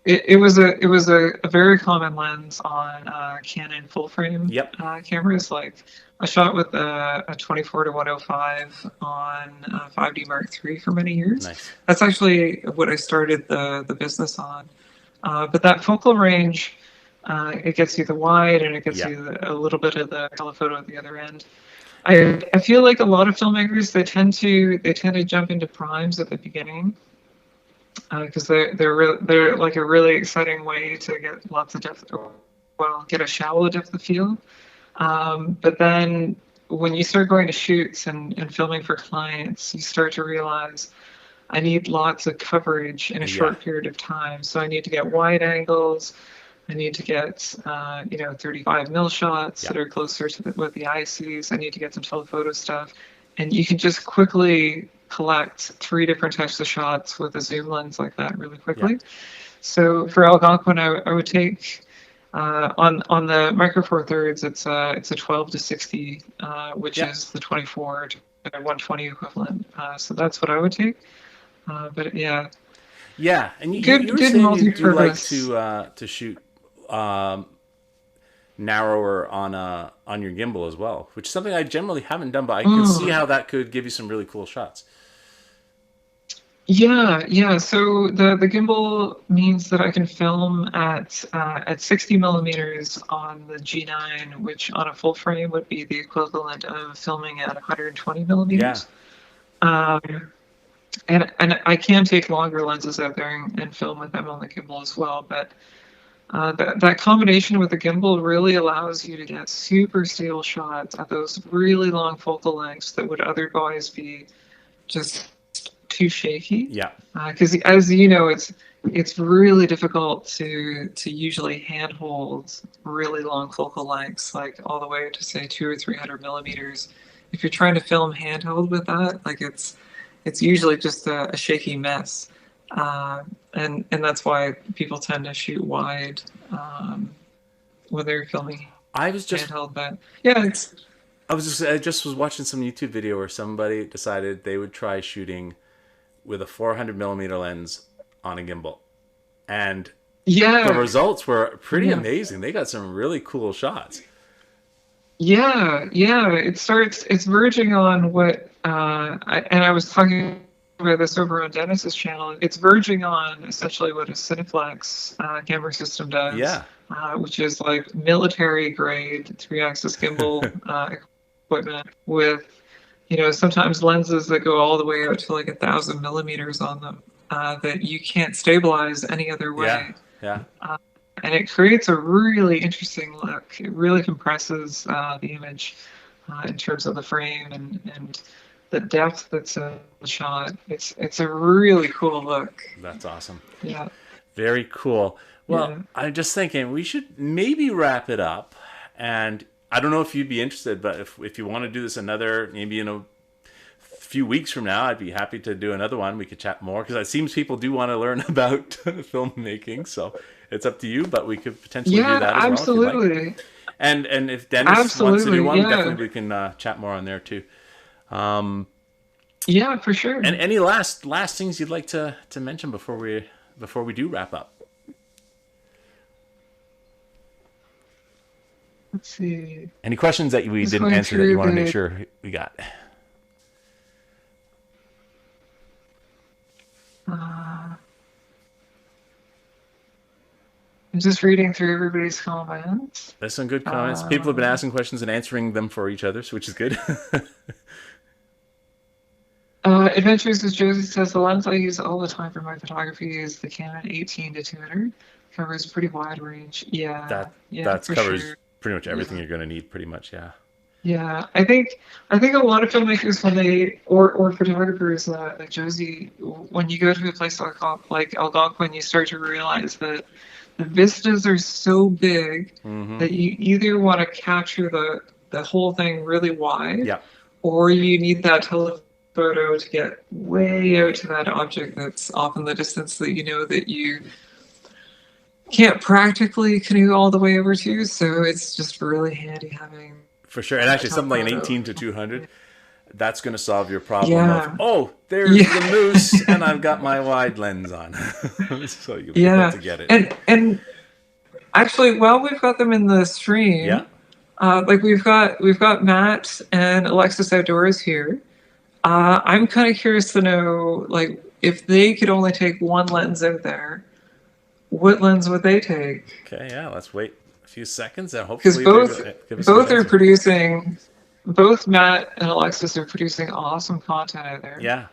it was a very common lens on Canon full frame yep, cameras. Like I shot with a 24 to 105 on 5D Mark III for many years. nice. That's actually what I started the business on. But that focal range, it gets you the wide and it gets Yeah, you a little bit of the telephoto at the other end. I feel like a lot of filmmakers they tend to jump into primes at the beginning because they're like a really exciting way to get lots of depth, well, get a shallow depth of field. But then when you start going to shoots and filming for clients, you start to realize I need lots of coverage in a yeah, short period of time. So I need to get wide angles. I need to get 35 mil shots yeah, that are closer to what the eye sees. I need to get some telephoto stuff, and you can just quickly collect three different types of shots with a zoom lens like that really yeah, quickly. So for Algonquin, I would take on the micro four thirds, it's a 12 to 60, which yeah, is the 24 to 120 equivalent. So that's what I would take. But yeah, yeah. And you good were good saying you like multi-purpose. to shoot um, narrower on your gimbal as well, which is something I generally haven't done, but I can see Mm. how that could give you some really cool shots. Yeah, yeah. So the gimbal means that I can film at 60 millimeters on the G9, which on a full frame would be the equivalent of filming at 120 Yeah, millimeters. Um, and I can take longer lenses out there and film with them on the gimbal as well. But that combination with the gimbal really allows you to get super stable shots at those really long focal lengths that would otherwise be just too shaky. yeah, Because as you know, it's really difficult to usually handhold really long focal lengths, like all the way to say 200 or 300 millimeters. If you're trying to film handheld with that, like it's usually just a shaky mess, and that's why people tend to shoot wide when they're filming I was just handheld. But yeah, it's I just was watching some YouTube video where somebody decided they would try shooting with a 400 millimeter lens on a gimbal, and the yeah, results were pretty yeah. amazing. They got some really cool shots. Yeah, yeah, it's verging on what, and I was talking about this over on Dennis's channel. It's verging on essentially what a Cineflex camera system does, Yeah, which is like military grade three-axis gimbal equipment with, sometimes lenses that go all the way out to like 1,000 millimeters on them that you can't stabilize any other yeah, way. yeah, And it creates a really interesting look. It really compresses the image in terms of the frame and the depth that's in the shot. It's a really cool look. that's awesome. Yeah, Very cool. Well, yeah, I'm just thinking we should maybe wrap it up. And I don't know if you'd be interested, but if you want to do this another, maybe in a few weeks from now, I'd be happy to do another one. We could chat more because it seems people do want to learn about filmmaking. So it's up to you, but we could potentially do yeah. that as well if you'd like. Absolutely, And if Dennis wants to do absolutely. one, Yeah, definitely we can chat more on there too. Um, yeah, for sure. and any last things you'd like to mention before we do wrap up? Let's see. Any questions that we Just didn't going answer that you through want to make the. sure we got? Uh, I'm just reading through everybody's comments. There's some good comments. People have been Uh, asking questions and answering them for each other, so which is good. Adventures, as Josie says, the lens I use all the time for my photography is the Canon 18 to 200. Covers a pretty wide range. Yeah, yeah, That for covers sure. pretty much everything Yeah, you're going to need, pretty much. Yeah. yeah. I think a lot of filmmakers when they or photographers like Josie, when you go to a place like Algonquin, you start to realize that the vistas are so big Hmm. that you either want to capture the whole thing really wide, Yeah. or you need that telephoto to get way out to that object that's off in the distance that you know that you can't practically canoe all the way over to. So it's just really handy having For sure. And a actually, something like an telephoto. 18 to 200, that's going to solve your problem of, Yeah, oh, there's the yeah, moose, and I've got my wide lens on. So you'll be able yeah. to get it. And actually, while we've got them in the Yeah. stream, like we've got Matt and Alexis Outdoors here. I'm kind of curious to know, like, if they could only take one lens out there, what lens would they take? Okay. Yeah. Let's wait a few seconds and Because hopefully they both will give us a good both are answer. producing, both Matt and Alexis are producing awesome content out there. Yeah.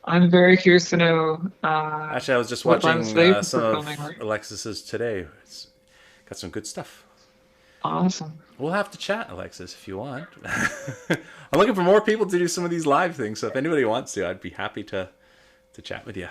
I'm very curious to know Actually, I was just what lens watching they some prefer filming of with. Alexis's today. It's got some good stuff. Awesome. We'll have to chat, Alexis, if you want. I'm looking for more people to do some of these live things, so if anybody wants to, I'd be happy to chat with you.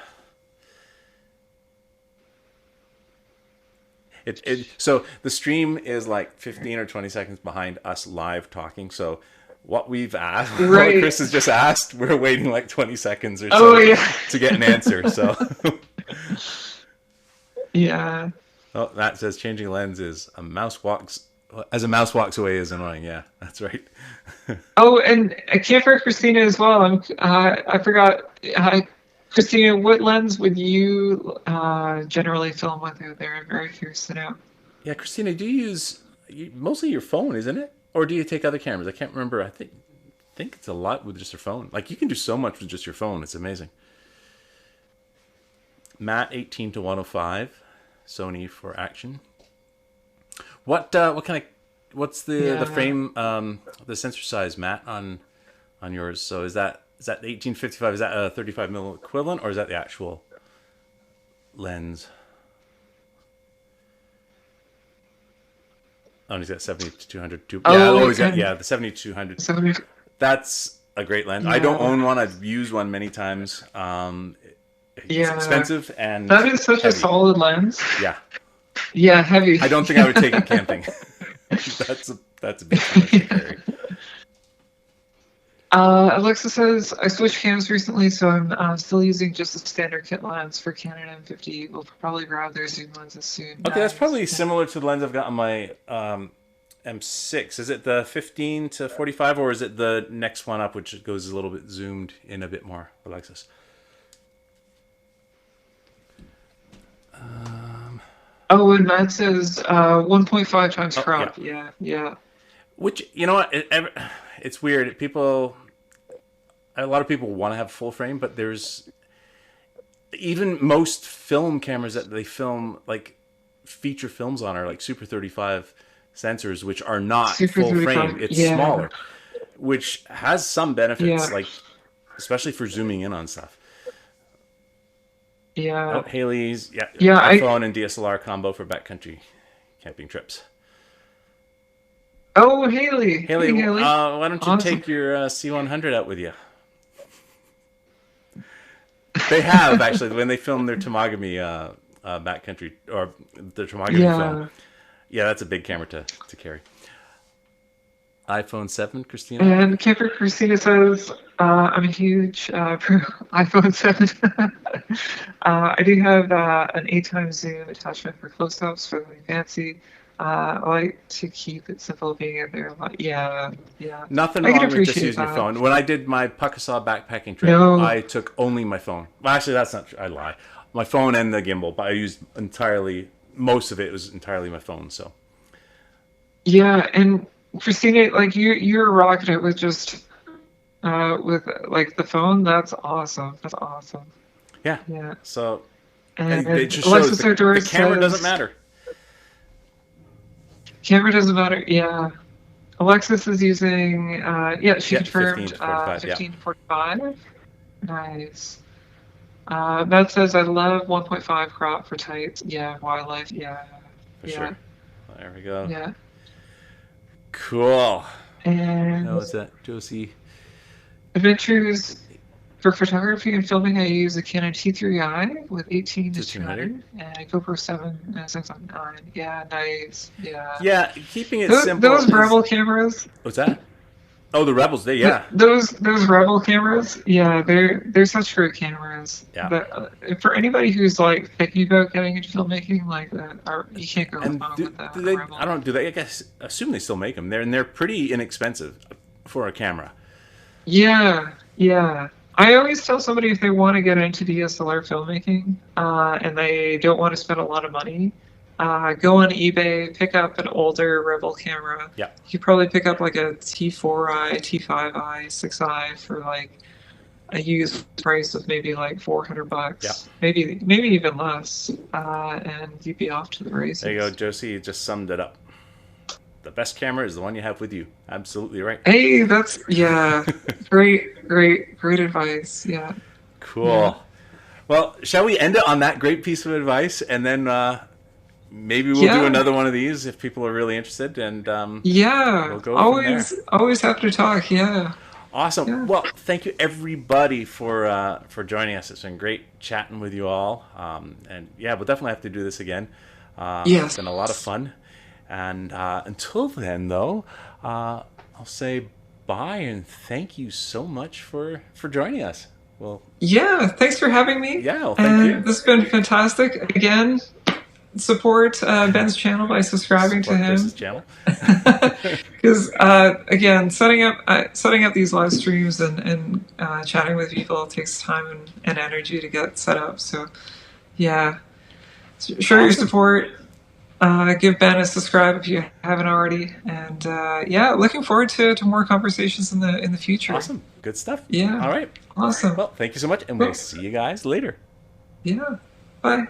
So the stream is like 15 or 20 seconds behind us live talking. So what we've asked, what Right. Chris has just asked, we're waiting like 20 seconds or Oh so yeah. to get an answer. So Yeah. oh, Matt says changing lens is a mouse walks away is annoying. Yeah, that's right. Oh, and I can't forget Christina as well. I forgot. Christina, what lens would you generally film with out there? I'm very curious to know. Yeah, Christina, do you use mostly your phone, isn't it? Or do you take other cameras? I can't remember. I think it's a lot with just your phone. Like you can do so much with just your phone. It's amazing. Matt 18 to 105, Sony for action. What kind of what's the Yeah. frame the sensor size, Matt, on yours? So is that 1855? Is that a 35 mil equivalent, or is that the actual lens? Oh, and he's got 70 to 200 too. Yeah, Oh, oh, he's got, and yeah, the 70 to 200. so That's a great lens. I don't yeah, own one. I've used one many times. It's yeah. expensive and That is such a heavy. solid lens. Yeah, Yeah, heavy. I don't think I would take it camping. That's a bit too much to carry. Alexa says, I switched cams recently, so I'm still using just the standard kit lens for Canon M50. We'll probably grab their zoom lenses soon. Okay, that's Nice. probably Yeah. similar to the lens I've got on my M6. Is it the 15 to 45, or is it the next one up, which goes a little bit zoomed in a bit more, Alexis? Oh, and Matt says 1.5 times Oh, yeah. crop. Yeah, yeah. Which, you know what? It's weird. A lot of people want to have full frame, but there's even most film cameras that they film like feature films on are like Super 35 sensors, which are not Super full frame. 35. It's Yeah, smaller, which has some benefits, yeah, like especially for zooming in on stuff. Oh, yeah, Haley's, yeah, yeah. iPhone and DSLR combo for backcountry camping trips. Oh, Haley. Haley, Hey, Haley. why don't you Awesome. take your C100 out with you? They have actually when they filmed their Tomagami backcountry or the Tomagami film. Yeah. Yeah, that's a big camera to carry. iPhone 7, Christina. And Camper Christina says, I'm a huge iPhone 7. I do have an 8 times zoom attachment for close-ups for the fancy. I like to keep it simple being in there a lot. Yeah, yeah. Nothing I can wrong with just appreciate using your that. phone. When I did my Pakistan backpacking trip, No, I took only my phone. Well, actually, that's not true. I lie. My phone and the gimbal, but I used entirely, most of it was entirely my phone. So, yeah, and Christina, like you're rocking it with like the phone. That's awesome. That's awesome. yeah. Yeah. So, it And just shows Alexis the Outdoors camera doesn't says matter. camera doesn't matter. Yeah. Alexis is using, yeah, she Yeah, 15 confirmed to 45. Yeah, 15 to 45. Nice. Matt says, I love 1.5 crop for tights. Yeah, wildlife. Yeah, for yeah, sure. There we go. yeah. Cool. How And was that, Josie? adventures for photography and filming, I use a Canon T3i with 18 to 200. 200 and a GoPro 7 6.9. Yeah, nice. Yeah. Yeah, keeping it Those, simple those is. Rebel cameras, What's that? Oh, the Rebels. Yeah, those Rebel cameras, yeah, they're such great cameras. yeah. That for anybody who's like thinking about getting into filmmaking, like that, you can't go And wrong with that. do A they? Rebel. I don't. Do they? I guess assume they still make them. They're pretty inexpensive for a camera. Yeah, yeah. I always tell somebody if they want to get into DSLR filmmaking, and they don't want to spend a lot of money, go on eBay, pick up an older Rebel camera. Yeah, You probably pick up like a T4i, T5i, 6i for like a used price of maybe like yeah. $400, maybe even less, and you'd be off to the There you go, races. Josie. You just summed it up. The best camera is the one you have with you. Absolutely right. Hey, that's yeah, great advice. Yeah, yeah, Cool. Well, shall we end it on that great piece of advice, and then maybe we'll do yeah. another one of these if people are really interested, and Yeah, we'll go from there. always happy to talk. Yeah, Awesome. yeah, Well, thank you everybody for joining us. It's been great chatting with you all, and yeah, we'll definitely have to do this again. It's yes, been a lot of fun, and until then, though, I'll say bye and thank you so much for joining us. Well, yeah. Thanks for having me, yeah. Well, thank and you. this has been fantastic. Again, support Ben's channel by subscribing to Support Chris's him. channel. Because again, setting up these live streams and chatting with people takes time and energy to get set up. So yeah, show your Awesome. support. Give Ben a subscribe if you haven't already, and yeah, looking forward to more conversations in the future. Awesome. Good stuff. Yeah, All right. awesome. Well, thank you so much, and we'll Cool. see you guys later. Yeah, bye.